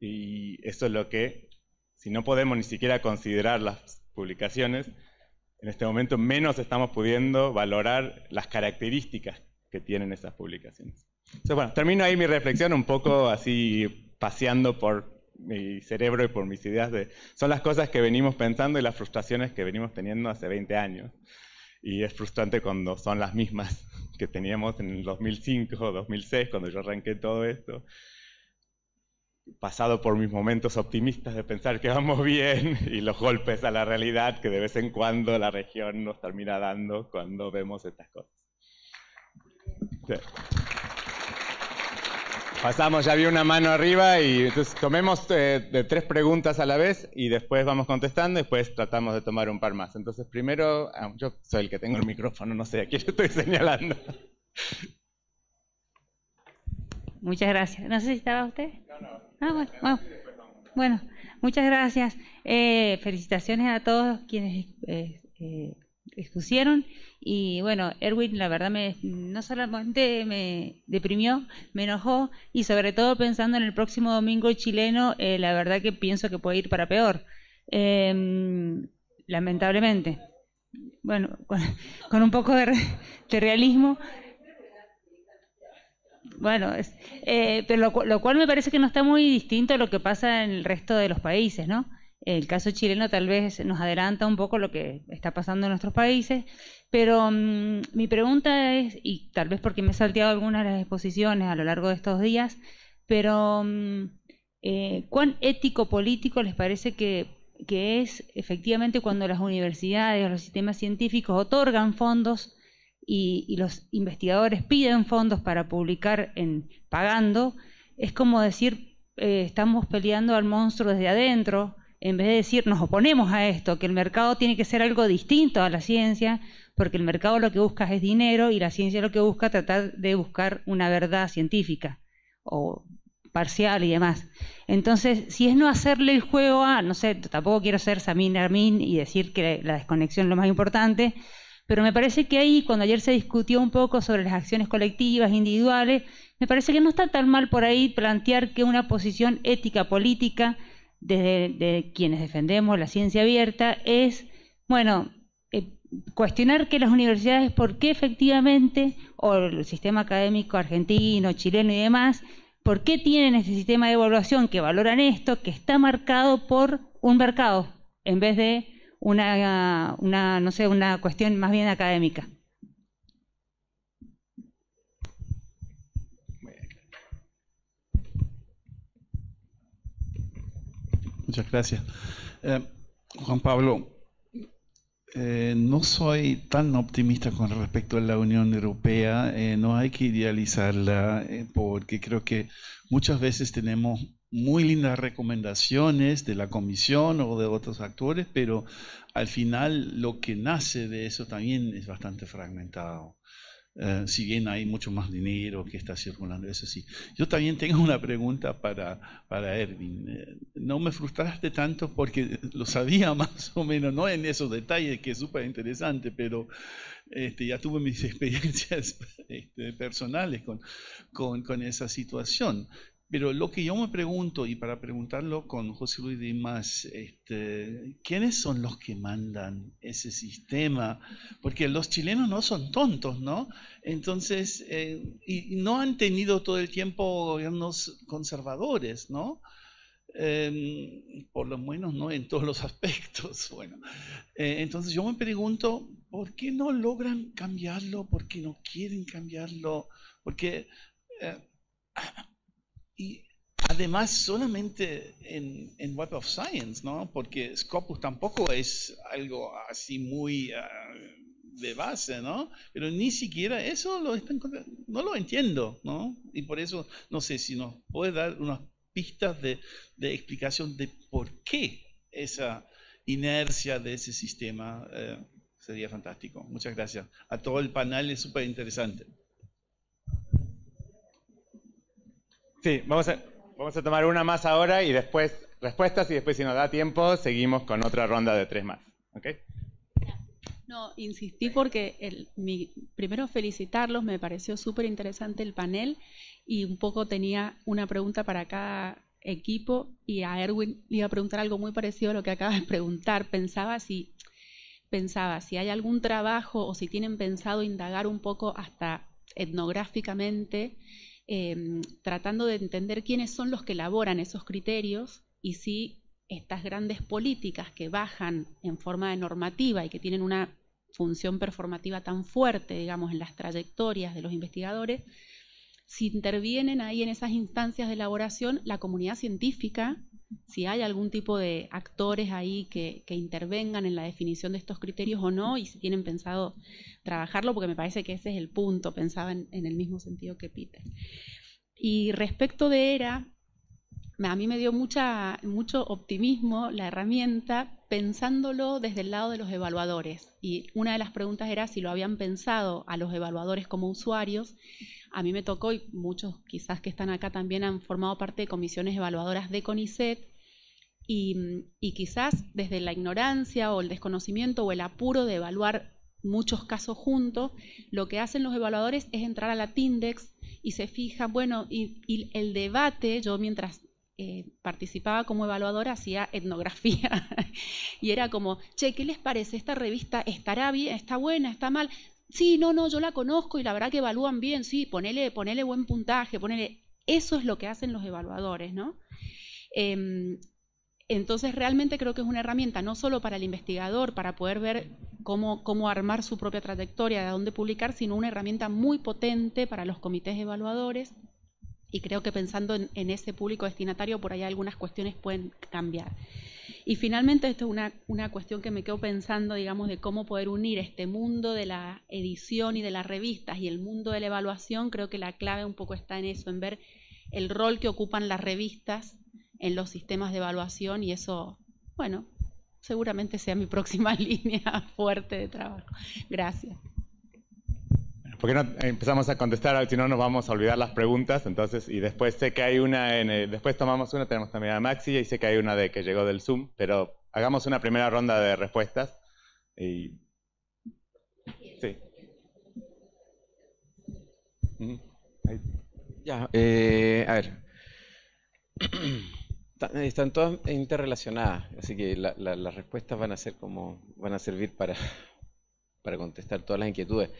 Y eso es lo que, si no podemos ni siquiera considerar las publicaciones, en este momento menos estamos pudiendo valorar las características que tienen esas publicaciones. Entonces, bueno, termino ahí mi reflexión un poco así paseando por mi cerebro y por mis ideas. Son las cosas que venimos pensando y las frustraciones que venimos teniendo hace 20 años. y es frustrante cuando son las mismas que teníamos en el 2005 o 2006, cuando yo arranqué todo esto. Pasado por mis momentos optimistas de pensar que vamos bien y los golpes a la realidad que de vez en cuando la región nos termina dando cuando vemos estas cosas. Sí. Pasamos, ya había una mano arriba y entonces tomemos de 3 preguntas a la vez y después vamos contestando y después tratamos de tomar un par más. Entonces primero, yo soy el que tengo el micrófono, no sé a quién yo estoy señalando. Muchas gracias. No sé si estaba usted. Bueno, muchas gracias. Felicitaciones a todos quienes expusieron. Y bueno, Erwin, la verdad no solamente me deprimió, me enojó, y sobre todo pensando en el próximo domingo chileno, la verdad que pienso que puede ir para peor. Lamentablemente. Bueno, con un poco de realismo. Bueno, pero lo cual me parece que no está muy distinto a lo que pasa en el resto de los países, ¿no? El caso chileno tal vez nos adelanta un poco lo que está pasando en nuestros países, pero mi pregunta es, y tal vez porque me he salteado algunas de las exposiciones a lo largo de estos días, pero ¿cuán ético-político les parece que es efectivamente cuando las universidades o los sistemas científicos otorgan fondos y los investigadores piden fondos para publicar pagando? Es como decir, estamos peleando al monstruo desde adentro, en vez de decir, nos oponemos a esto, que el mercado tiene que ser algo distinto a la ciencia, porque el mercado lo que busca es dinero y la ciencia lo que busca es tratar de buscar una verdad científica o parcial y demás. Entonces, si es no hacerle el juego no sé, tampoco quiero ser Samir Amin y decir que la desconexión es lo más importante, pero me parece que ahí, cuando ayer se discutió un poco sobre las acciones colectivas, individuales, me parece que no está tan mal por ahí plantear que una posición ética política de quienes defendemos la ciencia abierta es, bueno, cuestionar que las universidades, por qué efectivamente, o el sistema académico argentino, chileno y demás, por qué tienen este sistema de evaluación que valoran esto, que está marcado por un mercado, en vez de no sé, una cuestión más bien académica. Muchas gracias. Juan Pablo, no soy tan optimista con respecto a la Unión Europea. No hay que idealizarla porque creo que muchas veces tenemos muy lindas recomendaciones de la Comisión o de otros actores, pero al final lo que nace de eso también es bastante fragmentado. Si bien hay mucho más dinero que está circulando, eso sí. Yo también tengo una pregunta para Erwin. No me frustraste tanto porque lo sabía más o menos, no en esos detalles que es súper interesante, pero ya tuve mis experiencias personales con esa situación. Pero lo que yo me pregunto, y para preguntarlo con José Luis Dimas, ¿quiénes son los que mandan ese sistema? Porque los chilenos no son tontos, ¿no? Entonces, y no han tenido todo el tiempo gobiernos conservadores, ¿no? Por lo menos no en todos los aspectos. Bueno, entonces yo me pregunto, ¿por qué no logran cambiarlo? ¿Por qué no quieren cambiarlo? Porque... y además solamente en Web of Science, ¿no? Porque Scopus tampoco es algo así muy de base, ¿no? Pero ni siquiera eso no lo entiendo, ¿no? Y por eso no sé si nos puede dar unas pistas de explicación de por qué esa inercia de ese sistema. Sería fantástico. Muchas gracias. A todo el panel, es súper interesante. Sí, vamos a tomar una más ahora y después respuestas, y después, si nos da tiempo, seguimos con otra ronda de 3 más. ¿Ok? No, insistí porque primero felicitarlos, me pareció súper interesante el panel y un poco tenía una pregunta para cada equipo, y a Erwin le iba a preguntar algo muy parecido a lo que acabas de preguntar. Pensaba si hay algún trabajo o si tienen pensado indagar un poco hasta etnográficamente, tratando de entender quiénes son los que elaboran esos criterios, y si estas grandes políticas que bajan en forma de normativa y que tienen una función performativa tan fuerte, digamos, en las trayectorias de los investigadores, si intervienen ahí en esas instancias de elaboración la comunidad científica, si hay algún tipo de actores ahí que intervengan en la definición de estos criterios o no, y si tienen pensado trabajarlo, porque me parece que ese es el punto, pensaba en el mismo sentido que Peter. Y respecto de ERA, a mí me dio mucho optimismo la herramienta pensándolo desde el lado de los evaluadores. Y una de las preguntas era si lo habían pensado a los evaluadores como usuarios. A mí me tocó, y muchos quizás que están acá también han formado parte de comisiones evaluadoras de CONICET, y quizás desde la ignorancia o el desconocimiento o el apuro de evaluar muchos casos juntos, lo que hacen los evaluadores es entrar a la Tindex y se fijan, bueno, y el debate, yo mientras participaba como evaluadora hacía etnografía y era como, che, ¿qué les parece? ¿Esta revista estará bien, está buena, está mal? Sí, no, yo la conozco y la verdad que evalúan bien, sí, ponele buen puntaje, eso es lo que hacen los evaluadores, ¿no? Entonces realmente creo que es una herramienta no solo para el investigador, para poder ver cómo armar su propia trayectoria, de dónde publicar, sino una herramienta muy potente para los comités evaluadores. Y creo que pensando en ese público destinatario, por ahí algunas cuestiones pueden cambiar. Y finalmente, esto es una cuestión que me quedo pensando, digamos, de cómo poder unir este mundo de la edición y de las revistas y el mundo de la evaluación. Creo que la clave un poco está en eso, en ver el rol que ocupan las revistas en los sistemas de evaluación, y eso, bueno, seguramente sea mi próxima línea fuerte de trabajo. Gracias. ¿Por qué no empezamos a contestar? Si no, nos vamos a olvidar las preguntas. Entonces, y después sé que hay una, después tomamos una, tenemos también a Maxi, y sé que hay una que llegó del Zoom, pero hagamos una primera ronda de respuestas. Y... Sí. Ya, a ver. Están todas interrelacionadas, así que las respuestas van a servir para contestar todas las inquietudes.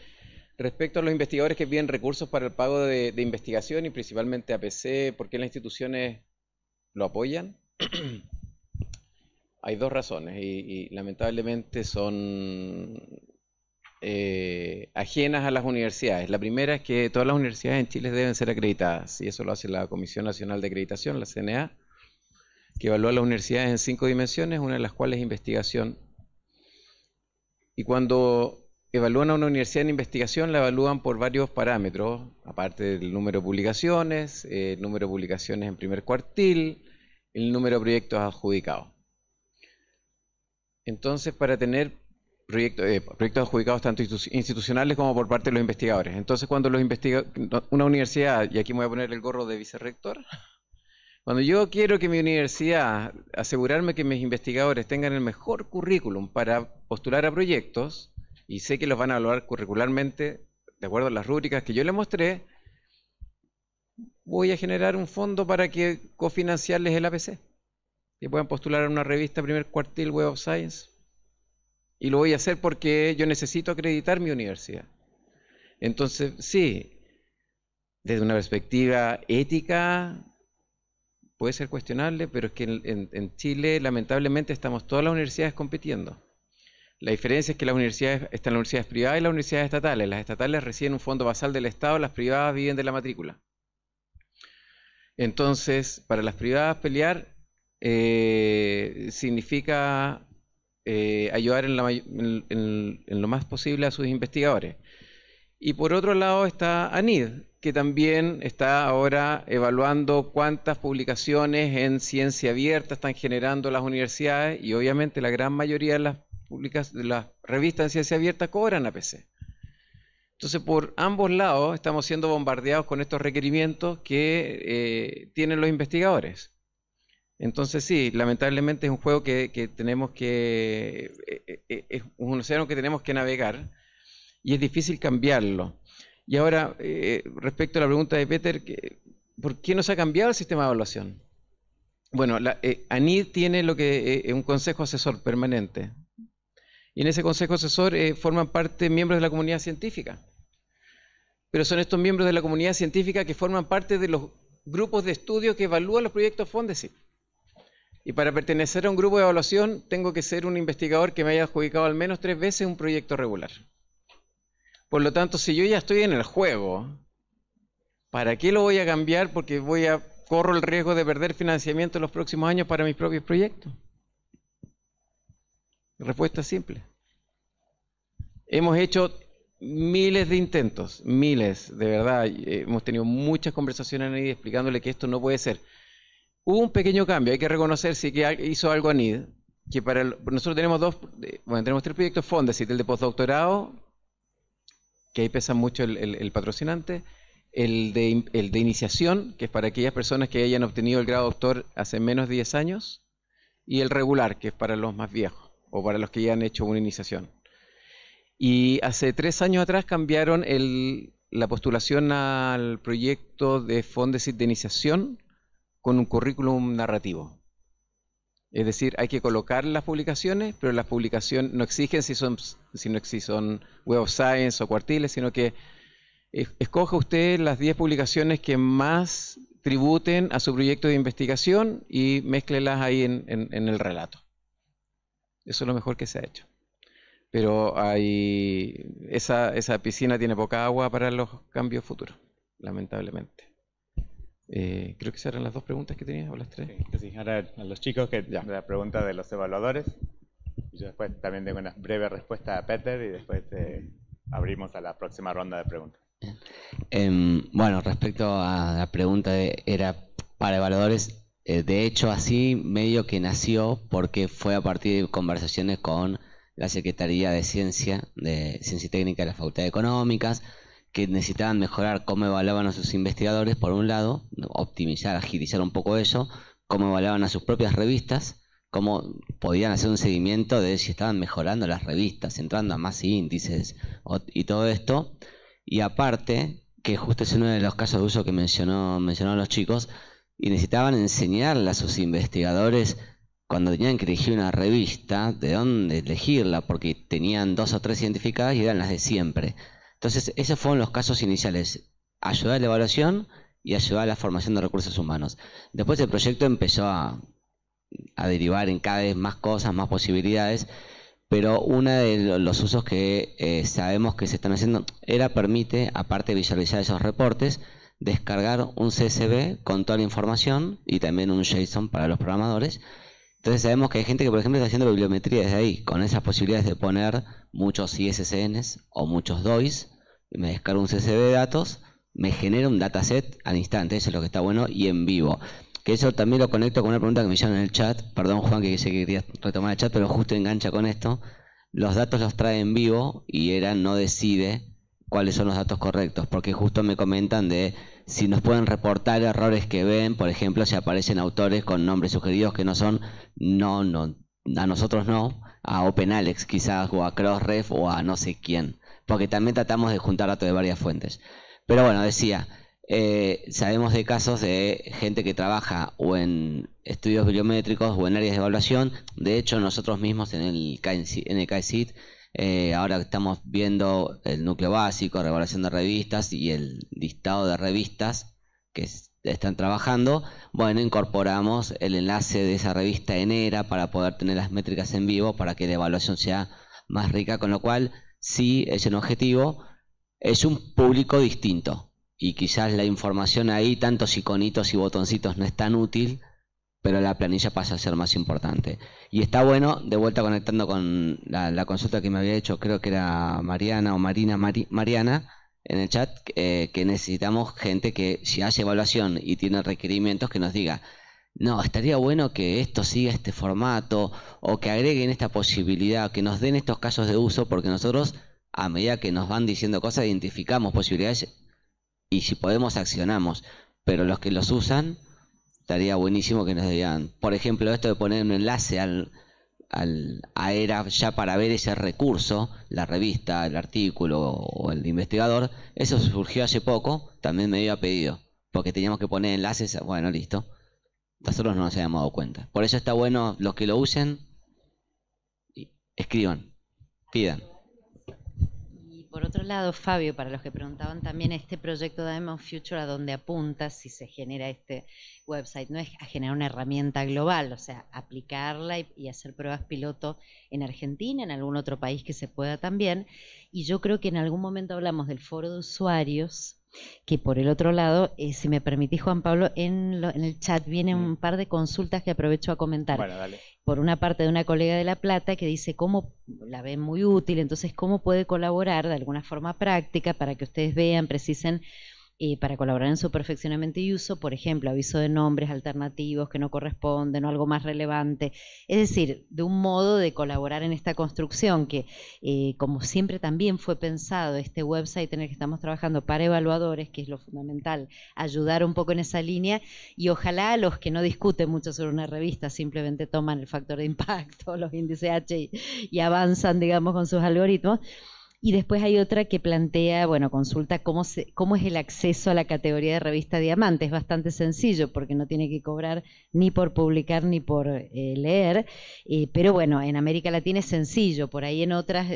Respecto a los investigadores que piden recursos para el pago de investigación y principalmente APC, ¿por qué las instituciones lo apoyan? Hay dos razones y lamentablemente son ajenas a las universidades. La primera es que todas las universidades en Chile deben ser acreditadas, y eso lo hace la Comisión Nacional de Acreditación, la CNA, que evalúa las universidades en 5 dimensiones, una de las cuales es investigación. Y cuando evalúan a una universidad en investigación, la evalúan por varios parámetros, aparte del número de publicaciones, el número de publicaciones en primer cuartil, el número de proyectos adjudicados. Entonces, para tener proyectos adjudicados tanto institucionales como por parte de los investigadores. Entonces, cuando una universidad, y aquí me voy a poner el gorro de vicerrector, cuando yo quiero que mi universidad, asegurarme que mis investigadores tengan el mejor currículum para postular a proyectos, y sé que los van a evaluar curricularmente de acuerdo a las rúbricas que yo les mostré, voy a generar un fondo para que cofinanciarles el APC, que puedan postular a una revista primer cuartil Web of Science, y lo voy a hacer porque yo necesito acreditar mi universidad. Entonces, sí, desde una perspectiva ética puede ser cuestionable, pero es que en Chile lamentablemente estamos todas las universidades compitiendo. La diferencia es que las universidades están las universidades privadas y las universidades estatales. Las estatales reciben un fondo basal del Estado, las privadas viven de la matrícula. Entonces, para las privadas pelear significa ayudar en lo más posible a sus investigadores. Y por otro lado está ANID, que también está ahora evaluando cuántas publicaciones en ciencia abierta están generando las universidades, y obviamente la gran mayoría de las revistas en ciencia abierta cobran APC. Entonces, por ambos lados estamos siendo bombardeados con estos requerimientos que tienen los investigadores. Entonces, sí, lamentablemente es un juego que tenemos que... es un océano que tenemos que navegar, y es difícil cambiarlo. Y ahora, respecto a la pregunta de Peter, ¿por qué no se ha cambiado el sistema de evaluación? Bueno, ANID tiene lo que es un consejo asesor permanente. Y en ese consejo asesor forman parte miembros de la comunidad científica. Pero son estos miembros de la comunidad científica que forman parte de los grupos de estudio que evalúan los proyectos Fondesit. Y para pertenecer a un grupo de evaluación tengo que ser un investigador que me haya adjudicado al menos 3 veces un proyecto regular. Por lo tanto, si yo ya estoy en el juego, ¿para qué lo voy a cambiar? Porque corro el riesgo de perder financiamiento en los próximos años para mis propios proyectos. Respuesta simple. Hemos hecho miles de intentos, miles, de verdad. Hemos tenido muchas conversaciones en ANID explicándole que esto no puede ser. Hubo un pequeño cambio, hay que reconocer sí que hizo algo ANID, que nosotros tenemos tenemos 3 proyectos Fondesit, el de postdoctorado, que ahí pesa mucho el patrocinante, el de iniciación, que es para aquellas personas que hayan obtenido el grado doctor hace menos de 10 años, y el regular, que es para los más viejos, o para los que ya han hecho una iniciación. Y hace 3 años atrás cambiaron la postulación al proyecto de Fondesit de iniciación con un currículum narrativo. Es decir, hay que colocar las publicaciones, pero las publicaciones no exigen si son Web of Science o cuartiles, sino que escoja usted las 10 publicaciones que más tributen a su proyecto de investigación y mézclelas ahí en el relato. Eso es lo mejor que se ha hecho. Pero esa piscina tiene poca agua para los cambios futuros, lamentablemente. Creo que esas eran las 2 preguntas que tenías, o las 3. Sí, ahora a los chicos, la pregunta de los evaluadores. Y yo después también tengo una breve respuesta a Peter y después abrimos a la próxima ronda de preguntas. Bueno, respecto a la pregunta era para evaluadores, de hecho así medio que nació porque fue a partir de conversaciones con la Secretaría de Ciencia y Técnica de la Facultad de Económicas, que necesitaban mejorar cómo evaluaban a sus investigadores, por un lado, optimizar, agilizar un poco eso, cómo evaluaban a sus propias revistas, cómo podían hacer un seguimiento de si estaban mejorando las revistas, entrando a más índices y todo esto. Y aparte, que justo es uno de los casos de uso que mencionaron los chicos, y necesitaban enseñarle a sus investigadores cuando tenían que elegir una revista, de dónde elegirla, porque tenían 2 o 3 identificadas y eran las de siempre. Entonces, esos fueron los casos iniciales: ayudar a la evaluación y ayudar a la formación de recursos humanos. Después el proyecto empezó a derivar en cada vez más cosas, más posibilidades, pero uno de los usos que sabemos que se están haciendo permite, aparte de visualizar esos reportes, descargar un CSV con toda la información y también un JSON para los programadores. Entonces sabemos que hay gente que, por ejemplo, está haciendo bibliometría desde ahí, con esas posibilidades de poner muchos ISSNs o muchos DOIs. Me descargo un CSV de datos, me genera un dataset al instante, eso es lo que está bueno, y en vivo. Que eso también lo conecto con una pregunta que me hicieron en el chat. Perdón, Juan, que sé que querías retomar el chat, pero justo engancha con esto. Los datos los trae en vivo y ERA no decide cuáles son los datos correctos, porque justo me comentan de si nos pueden reportar errores que ven, por ejemplo, si aparecen autores con nombres sugeridos que no son, no, a nosotros no, a OpenAlex quizás, o a Crossref, o a no sé quién, porque también tratamos de juntar datos de varias fuentes. Pero bueno, decía, sabemos de casos de gente que trabaja o en estudios bibliométricos o en áreas de evaluación. De hecho, nosotros mismos en el CAECIT, ahora estamos viendo el núcleo básico, evaluación de revistas y el listado de revistas que están trabajando. Bueno, incorporamos el enlace de esa revista en ERA para poder tener las métricas en vivo para que la evaluación sea más rica, con lo cual sí es un objetivo, es un público distinto y quizás la información ahí, tantos iconitos y botoncitos, no es tan útil, pero la planilla pasa a ser más importante. Y está bueno, de vuelta conectando con la consulta que me había hecho, creo que era Mariana en el chat, que necesitamos gente que si hace evaluación y tiene requerimientos que nos diga, no, estaría bueno que esto siga este formato, o que agreguen esta posibilidad, que nos den estos casos de uso, porque nosotros, a medida que nos van diciendo cosas, identificamos posibilidades y si podemos accionamos, pero los que los usan, estaría buenísimo que nos digan, por ejemplo, esto de poner un enlace a ERA ya para ver ese recurso, la revista, el artículo o el investigador. Eso surgió hace poco, también me había pedido, porque teníamos que poner enlaces, bueno, listo. Nosotros no nos habíamos dado cuenta. Por eso está bueno, los que lo usen, escriban, pidan. Por otro lado, Fabio, para los que preguntaban también, este proyecto Diamond Future a donde apunta si se genera este website, no es a generar una herramienta global, o sea, aplicarla y hacer pruebas piloto en Argentina, en algún otro país que se pueda también. Y yo creo que en algún momento hablamos del foro de usuarios, que por el otro lado, si me permitís, Juan Pablo, en el chat vienen un par de consultas que aprovecho a comentar. Bueno, dale. Por una parte de una colega de La Plata que dice cómo la ven muy útil, entonces cómo puede colaborar de alguna forma práctica para que ustedes vean, precisen, para colaborar en su perfeccionamiento y uso, por ejemplo, aviso de nombres alternativos que no corresponden o algo más relevante. Es decir, de un modo de colaborar en esta construcción que, como siempre también fue pensado este website en el que estamos trabajando para evaluadores, que es lo fundamental, ayudar un poco en esa línea, y ojalá a los que no discuten mucho sobre una revista, simplemente toman el factor de impacto, los índices H y avanzan, digamos, con sus algoritmos. Y después hay otra que plantea, bueno, consulta cómo es el acceso a la categoría de revista Diamante. Es bastante sencillo porque no tiene que cobrar ni por publicar ni por leer, pero bueno, en América Latina es sencillo. Por ahí en otras,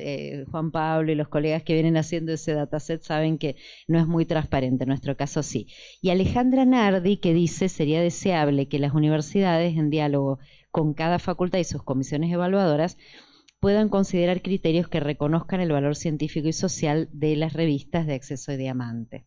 Juan Pablo y los colegas que vienen haciendo ese dataset saben que no es muy transparente, en nuestro caso sí. Y Alejandra Nardi, que dice, sería deseable que las universidades, en diálogo con cada facultad y sus comisiones evaluadoras, puedan considerar criterios que reconozcan el valor científico y social de las revistas de acceso a Diamante.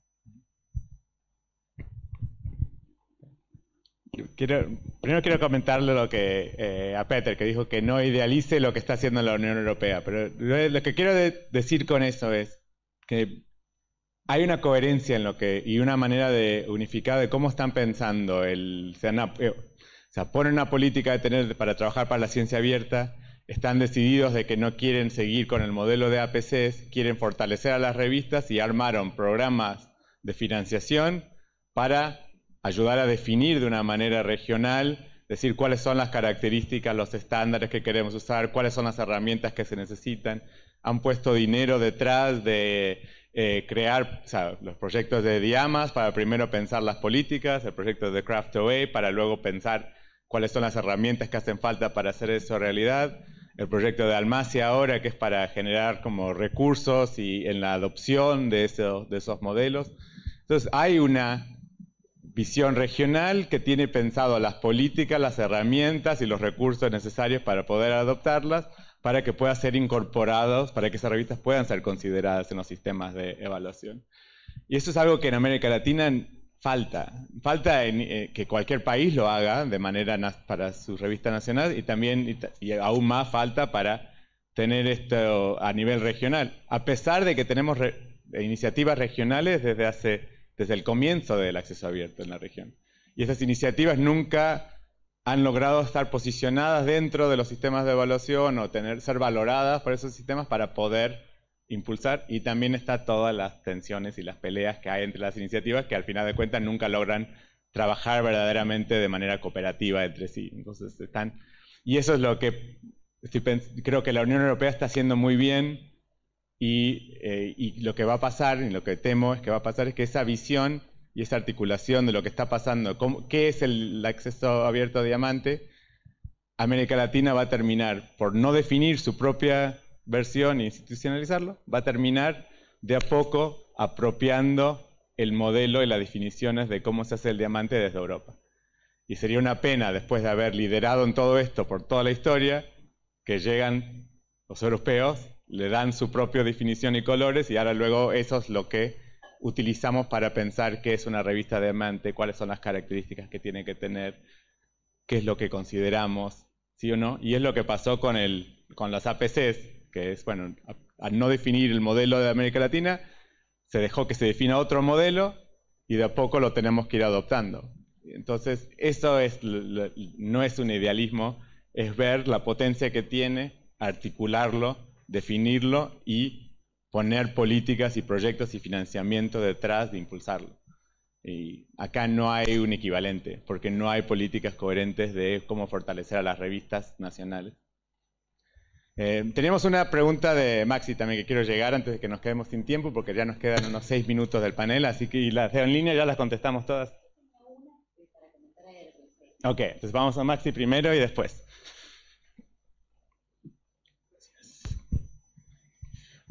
Primero quiero comentarle lo que a Peter, que dijo que no idealice lo que está haciendo la Unión Europea, pero lo que quiero decir con eso es que hay una coherencia en lo que y una manera de unificada de cómo están pensando ponen una política para trabajar para la ciencia abierta. Están decididos de que no quieren seguir con el modelo de APCs, quieren fortalecer a las revistas y armaron programas de financiación para ayudar a definir de una manera regional, decir cuáles son las características, los estándares que queremos usar, cuáles son las herramientas que se necesitan. Han puesto dinero detrás de crear los proyectos de Diamas para primero pensar las políticas, el proyecto de Craft-OA para luego pensar cuáles son las herramientas que hacen falta para hacer eso realidad. El proyecto de Almacia ahora, que es para generar como recursos y en la adopción de esos modelos. Entonces, hay una visión regional que tiene pensado las políticas, las herramientas y los recursos necesarios para poder adoptarlas, para que puedan ser incorporados, para que esas revistas puedan ser consideradas en los sistemas de evaluación. Y eso es algo que en América Latina falta que cualquier país lo haga de manera para su revista nacional y también y aún más falta para tener esto a nivel regional, a pesar de que tenemos iniciativas regionales desde el comienzo del acceso abierto en la región. Y esas iniciativas nunca han logrado estar posicionadas dentro de los sistemas de evaluación o ser valoradas por esos sistemas para poder impulsar, y también está todas las tensiones y las peleas que hay entre las iniciativas que al final de cuentas nunca logran trabajar verdaderamente de manera cooperativa entre sí. Entonces y eso es lo que creo que la Unión Europea está haciendo muy bien, y lo que va a pasar, y lo que temo es que va a pasar, es que esa visión y esa articulación de lo que está pasando, qué es el acceso abierto a Diamante, América Latina va a terminar por no definir su propia versión e institucionalizarlo, va a terminar de a poco apropiando el modelo y las definiciones de cómo se hace el diamante desde Europa. Y sería una pena, después de haber liderado en todo esto por toda la historia, que llegan los europeos, le dan su propia definición y colores, y ahora luego eso es lo que utilizamos para pensar qué es una revista de diamante, cuáles son las características que tiene que tener, qué es lo que consideramos, sí o no. Y es lo que pasó con las APCs, que es, bueno, al no definir el modelo de América Latina, se dejó que se defina otro modelo y de a poco lo tenemos que ir adoptando. Entonces, eso no es un idealismo, es ver la potencia que tiene, articularlo, definirlo y poner políticas y proyectos y financiamiento detrás de impulsarlo. Y acá no hay un equivalente, porque no hay políticas coherentes de cómo fortalecer a las revistas nacionales. Teníamos una pregunta de Maxi también que quiero llegar antes de que nos quedemos sin tiempo, porque ya nos quedan unos 6 minutos del panel, así que las de en línea ya las contestamos todas. Ok, entonces vamos a Maxi primero y después.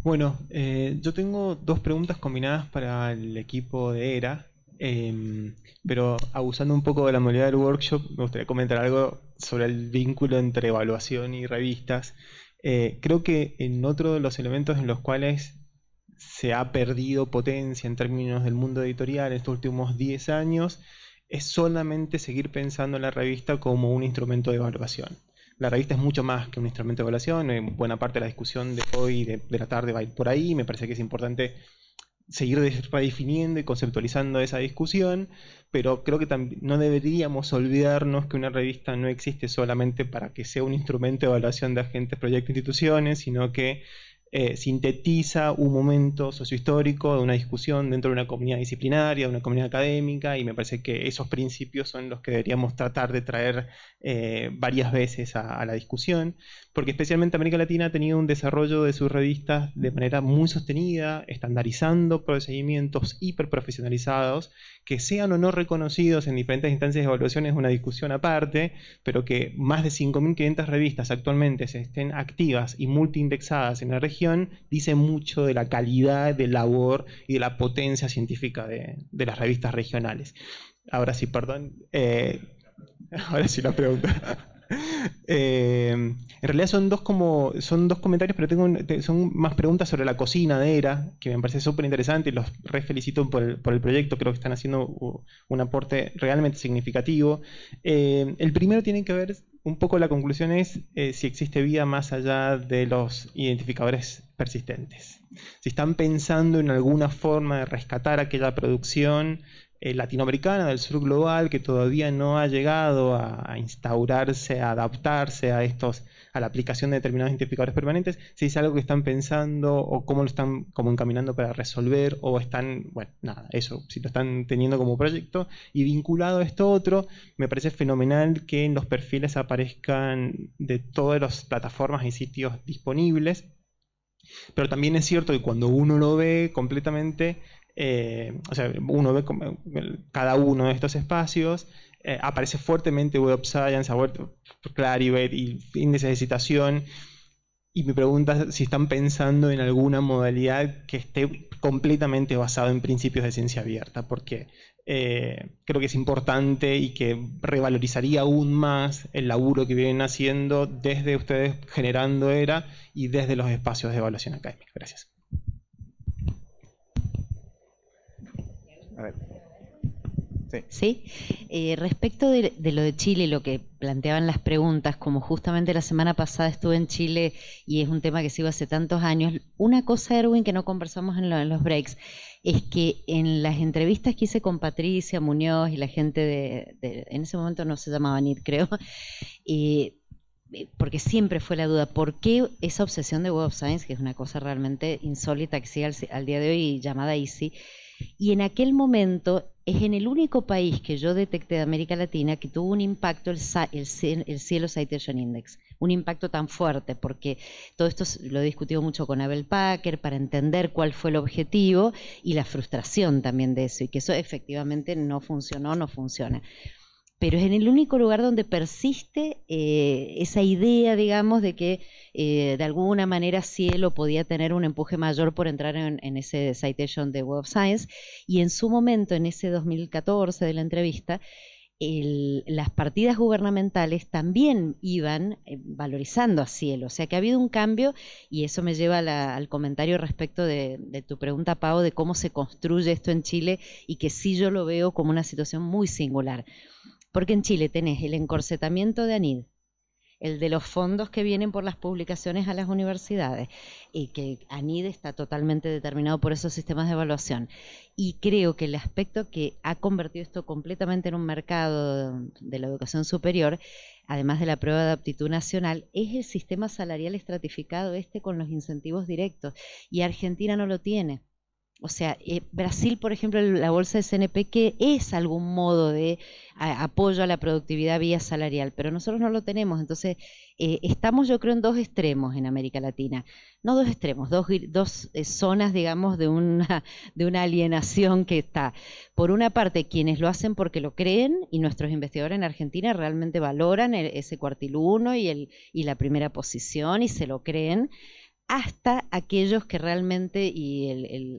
Bueno, yo tengo dos preguntas combinadas para el equipo de ERA, pero abusando un poco de la modalidad del workshop, me gustaría comentar algo sobre el vínculo entre evaluación y revistas. Creo que en otro de los elementos en los cuales se ha perdido potencia en términos del mundo editorial en estos últimos 10 años es solamente seguir pensando en la revista como un instrumento de evaluación. La revista es mucho más que un instrumento de evaluación, buena parte de la discusión de hoy, de la tarde, va a ir por ahí. Me parece que es importante seguir redefiniendo y conceptualizando esa discusión, pero creo que no deberíamos olvidarnos que una revista no existe solamente para que sea un instrumento de evaluación de agentes, proyectos, instituciones, sino que sintetiza un momento sociohistórico de una discusión dentro de una comunidad disciplinaria, de una comunidad académica, y me parece que esos principios son los que deberíamos tratar de traer varias veces a la discusión, porque especialmente América Latina ha tenido un desarrollo de sus revistas de manera muy sostenida, estandarizando procedimientos hiperprofesionalizados, que sean o no reconocidos en diferentes instancias de evaluación es una discusión aparte, pero que más de 5.500 revistas actualmente se estén activas y multiindexadas en la región, dice mucho de la calidad de labor y de la potencia científica de las revistas regionales. Ahora sí, perdón. Ahora sí la pregunta. En realidad son dos comentarios, pero son más preguntas sobre la cocina de ERA, que me parece súper interesante y los felicito por el proyecto. Creo que están haciendo un aporte realmente significativo. El primero tiene que ver un poco, la conclusión es si existe vida más allá de los identificadores persistentes. Si están pensando en alguna forma de rescatar aquella producción latinoamericana del sur global que todavía no ha llegado a instaurarse, a adaptarse a la aplicación de determinados identificadores permanentes, si es algo que están pensando o cómo lo están como encaminando para resolver, o están, bueno, nada, eso, si lo están teniendo como proyecto. Y vinculado a esto otro, me parece fenomenal que en los perfiles aparezcan de todas las plataformas y sitios disponibles, pero también es cierto que cuando uno lo ve completamente, o sea, uno ve cada uno de estos espacios, aparece fuertemente Web of Science, Clarivate y índices de citación, y me pregunta si están pensando en alguna modalidad que esté completamente basado en principios de ciencia abierta, porque creo que es importante y que revalorizaría aún más el laburo que vienen haciendo desde ustedes generando ERA y desde los espacios de evaluación académica. Gracias. A ver. Sí. Respecto de lo de Chile, lo que planteaban las preguntas, como justamente la semana pasada estuve en Chile y es un tema que sigo hace tantos años, una cosa, Erwin, que no conversamos en los breaks, es que en las entrevistas que hice con Patricia Muñoz y la gente en ese momento no se llamaba NID, creo, porque siempre fue la duda, ¿por qué esa obsesión de Web of Science, que es una cosa realmente insólita que sigue al día de hoy, llamada EASY? Y en aquel momento es en el único país que yo detecté de América Latina que tuvo un impacto el Cielo Citation Index, un impacto tan fuerte, porque todo esto lo he discutido mucho con Abel Packer para entender cuál fue el objetivo y la frustración también de eso, y que eso efectivamente no funcionó, no funciona. Pero es en el único lugar donde persiste esa idea, digamos, de que de alguna manera Cielo podía tener un empuje mayor por entrar en ese citation de Web of Science, y en su momento, en ese 2014 de la entrevista, las partidas gubernamentales también iban valorizando a Cielo, o sea que ha habido un cambio, y eso me lleva al comentario respecto de tu pregunta, Pau, de cómo se construye esto en Chile, y que sí yo lo veo como una situación muy singular. Porque en Chile tenés el encorsetamiento de ANID, el de los fondos que vienen por las publicaciones a las universidades, y que ANID está totalmente determinado por esos sistemas de evaluación. Y creo que el aspecto que ha convertido esto completamente en un mercado de la educación superior, además de la prueba de aptitud nacional, es el sistema salarial estratificado con los incentivos directos, y Argentina no lo tiene. O sea, Brasil, por ejemplo, la bolsa de CNP, que es algún modo de apoyo a la productividad vía salarial, pero nosotros no lo tenemos. Entonces, estamos, yo creo, en dos extremos en América Latina. No dos extremos, dos zonas, digamos, de una alienación que está. Por una parte, quienes lo hacen porque lo creen, y nuestros investigadores en Argentina realmente valoran ese cuartil 1 y la primera posición y se lo creen. hasta aquellos que realmente, y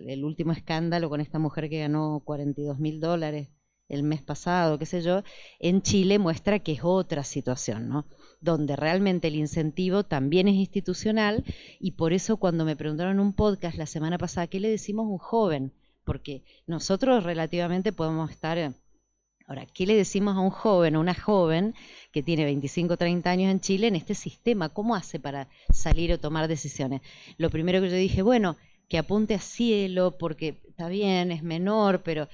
el último escándalo con esta mujer que ganó $42.000 el mes pasado, qué sé yo, en Chile muestra que es otra situación, ¿no? Donde realmente el incentivo también es institucional, y por eso cuando me preguntaron en un podcast la semana pasada, ¿qué le decimos a un joven? Porque nosotros relativamente podemos estar... Ahora, ¿qué le decimos a un joven o una joven que tiene 25 o 30 años en Chile en este sistema? ¿Cómo hace para salir o tomar decisiones? Lo primero que yo dije, bueno, que apunte a cielo, porque está bien, es menor, pero...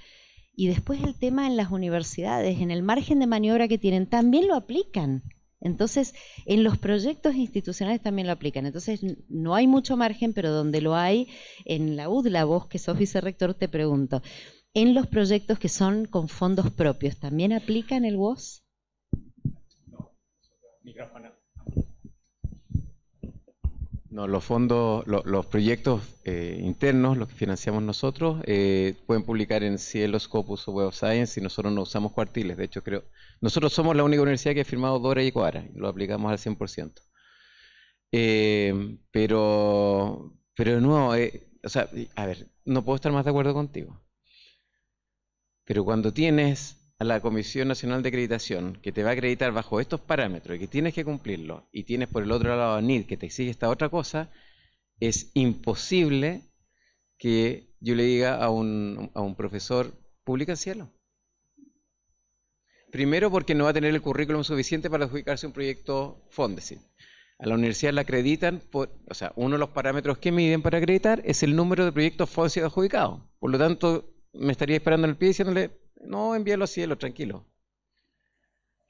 Y después el tema en las universidades, en el margen de maniobra que tienen, también lo aplican. Entonces, en los proyectos institucionales también lo aplican. Entonces, no hay mucho margen, pero donde lo hay, en la UDLA, vos que sos vicerrector, te pregunto, en los proyectos que son con fondos propios, ¿también aplican el WOS? Micrófono. No, los fondos, los proyectos internos, los que financiamos nosotros, pueden publicar en Cielo, Scopus o Web of Science, y nosotros no usamos cuartiles. De hecho, nosotros somos la única universidad que ha firmado Dora y Ecoara, y lo aplicamos al 100%. Pero de nuevo, o sea, a ver, no puedo estar más de acuerdo contigo. Pero cuando tienes a la Comisión Nacional de Acreditación que te va a acreditar bajo estos parámetros y que tienes que cumplirlos, y tienes por el otro lado a NID que te exige esta otra cosa, es imposible que yo le diga a un profesor, publica en Cielo. Primero porque no va a tener el currículum suficiente para adjudicarse un proyecto Fondesit. A la universidad la acreditan, o sea, uno de los parámetros que miden para acreditar es el número de proyectos Fondesit adjudicados. Por lo tanto, me estaría esperando en el pie diciéndole, no, envíalo a Cielo, tranquilo.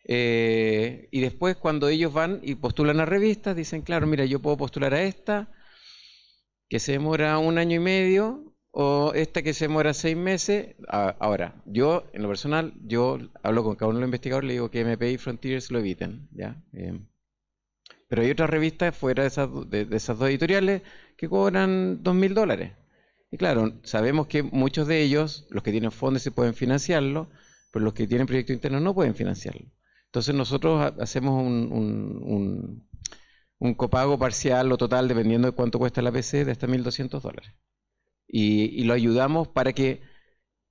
Y después cuando ellos van y postulan a revistas, dicen, claro, mira, yo puedo postular a esta, que se demora 1 año y medio, o esta que se demora 6 meses. Ahora, yo, en lo personal, yo hablo con cada uno de los investigadores, le digo que MPI y Frontiers lo eviten, ¿ya? Pero hay otras revistas fuera de esas dos editoriales que cobran $2.000. Y claro, sabemos que muchos de ellos, los que tienen fondos, se pueden financiarlo, pero los que tienen proyectos internos no pueden financiarlo. Entonces nosotros hacemos un copago parcial o total, dependiendo de cuánto cuesta la PC, de hasta $1.200. Y lo ayudamos para que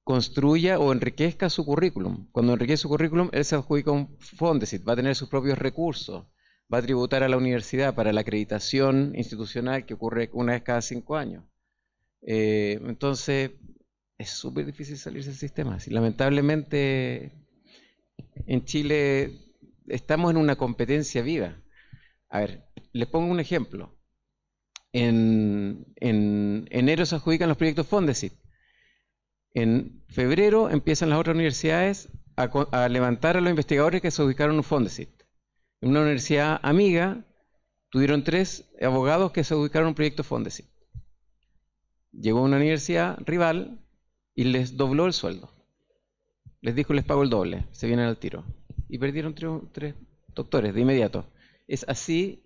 construya o enriquezca su currículum. Cuando enriquece su currículum, él se adjudica un Fondesit, va a tener sus propios recursos, va a tributar a la universidad para la acreditación institucional que ocurre una vez cada 5 años. Entonces es súper difícil salirse del sistema. Lamentablemente en Chile estamos en una competencia viva. A ver, les pongo un ejemplo. En enero se adjudican los proyectos Fondesit. En febrero empiezan las otras universidades a levantar a los investigadores que se adjudicaron un Fondesit. En una universidad amiga tuvieron 3 abogados que se adjudicaron un proyecto Fondesit. Llegó a una universidad rival y les dobló el sueldo. Les dijo, les pago el doble, se vienen al tiro. Y perdieron 3 doctores de inmediato. Es así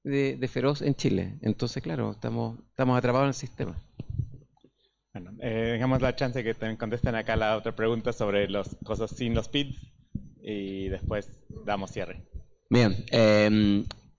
de feroz en Chile. Entonces, claro, estamos atrapados en el sistema. Bueno, dejamos la chance que también contesten acá la otra pregunta sobre las cosas sin los PIDs y después damos cierre. Bien,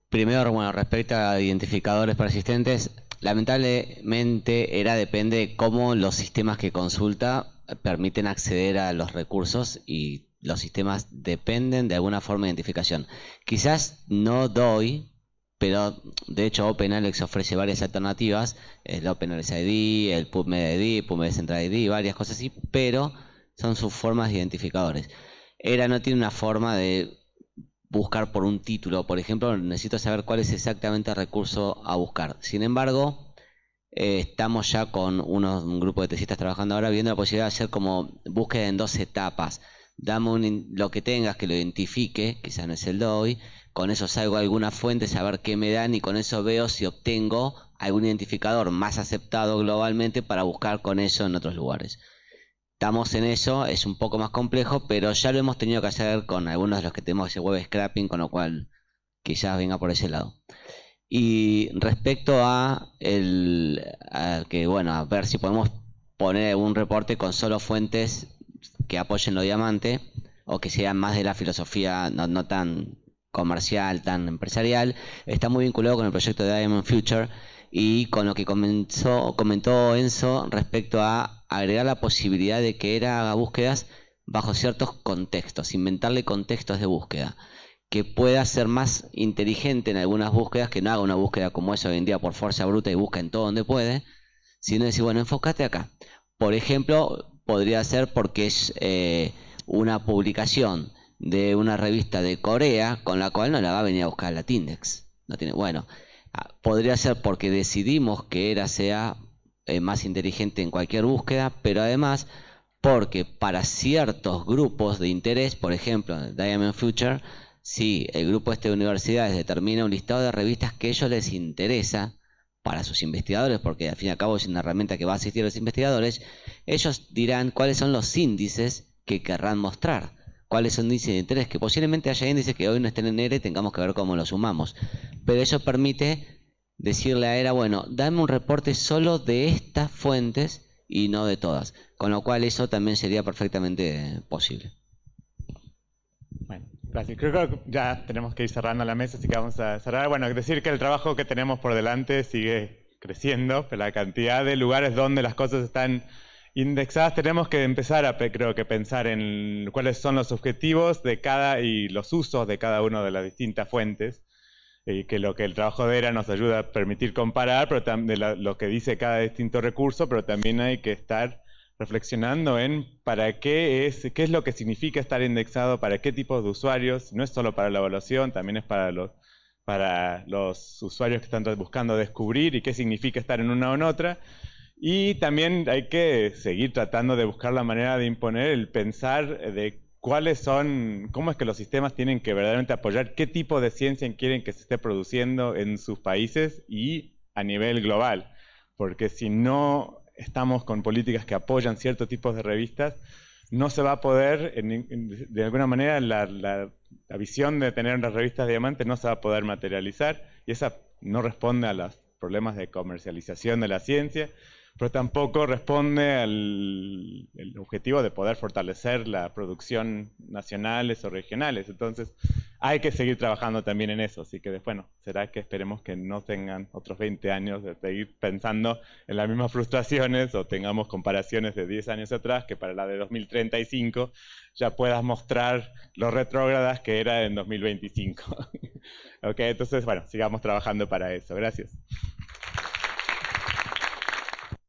primero, bueno, respecto a identificadores persistentes, lamentablemente depende de cómo los sistemas que consulta permiten acceder a los recursos, y los sistemas dependen de alguna forma de identificación. Quizás no doy, pero de hecho OpenAlex ofrece varias alternativas, el OpenAlex ID, el PubMed ID, PubMed Central ID, varias cosas así, pero son sus formas de identificadores. ERA no tiene una forma de buscar por un título, por ejemplo, necesito saber cuál es exactamente el recurso a buscar. Sin embargo, estamos ya con un grupo de tesistas trabajando ahora viendo la posibilidad de hacer como búsqueda en 2 etapas. Dame lo que tengas que lo identifique, quizás no es el DOI, con eso salgo a alguna fuente, saber qué me dan, y con eso veo si obtengo algún identificador más aceptado globalmente para buscar con eso en otros lugares. Estamos en eso, es un poco más complejo, pero ya lo hemos tenido que hacer con algunos de los que tenemos ese web scraping, con lo cual quizás venga por ese lado. Y respecto a que, bueno, a ver si podemos poner un reporte con solo fuentes que apoyen lo diamante, o que sean más de la filosofía no tan comercial, tan empresarial, está muy vinculado con el proyecto de Diamond Future, y con lo que comentó Enzo respecto a agregar la posibilidad de que ERA haga búsquedas bajo ciertos contextos, inventarle contextos de búsqueda, que pueda ser más inteligente en algunas búsquedas, que no haga una búsqueda como es hoy en día por fuerza bruta y busca en todo donde puede, sino decir, bueno, enfócate acá. Por ejemplo, podría ser porque es una publicación de una revista de Corea, con la cual no la va a venir a buscar la Tindex. No tiene, bueno, podría ser porque decidimos que ERA sea más inteligente en cualquier búsqueda, pero además porque para ciertos grupos de interés, por ejemplo, Diamond Future, si el grupo de universidades determina un listado de revistas que a ellos les interesa para sus investigadores, porque al fin y al cabo es una herramienta que va a asistir a los investigadores, ellos dirán cuáles son los índices que querrán mostrar, cuáles son índices de interés, que posiblemente haya índices que hoy no estén en ERA y tengamos que ver cómo los sumamos. Pero eso permite decirle a ERA, bueno, dame un reporte solo de estas fuentes y no de todas, con lo cual eso también sería perfectamente posible. Bueno, gracias. Creo que ya tenemos que ir cerrando la mesa, así que vamos a cerrar. Bueno, decir que el trabajo que tenemos por delante sigue creciendo, pero la cantidad de lugares donde las cosas están indexadas, tenemos que empezar a, creo que, pensar en cuáles son los objetivos de cada y los usos de cada una de las distintas fuentes, y que el trabajo de ERA nos ayuda a permitir comparar pero de lo que dice cada distinto recurso, pero también hay que estar reflexionando en para qué es lo que significa estar indexado, para qué tipos de usuarios, no es solo para la evaluación, también es para los usuarios que están buscando descubrir y qué significa estar en una o en otra. Y también hay que seguir tratando de buscar la manera de imponer el pensar de cómo es que los sistemas tienen que verdaderamente apoyar, qué tipo de ciencia quieren que se esté produciendo en sus países y a nivel global. Porque si no estamos con políticas que apoyan ciertos tipos de revistas, no se va a poder, de alguna manera, la visión de tener las revistas diamante no se va a poder materializar, y esa no responde a los problemas de comercialización de la ciencia, pero tampoco responde al objetivo de poder fortalecer la producción nacionales o regionales. Entonces hay que seguir trabajando también en eso, así que bueno, será que esperemos que no tengan otros 20 años de seguir pensando en las mismas frustraciones, o tengamos comparaciones de 10 años atrás, que para la de 2035 ya puedas mostrar lo retrógradas que era en 2025. Ok, entonces bueno, sigamos trabajando para eso. Gracias.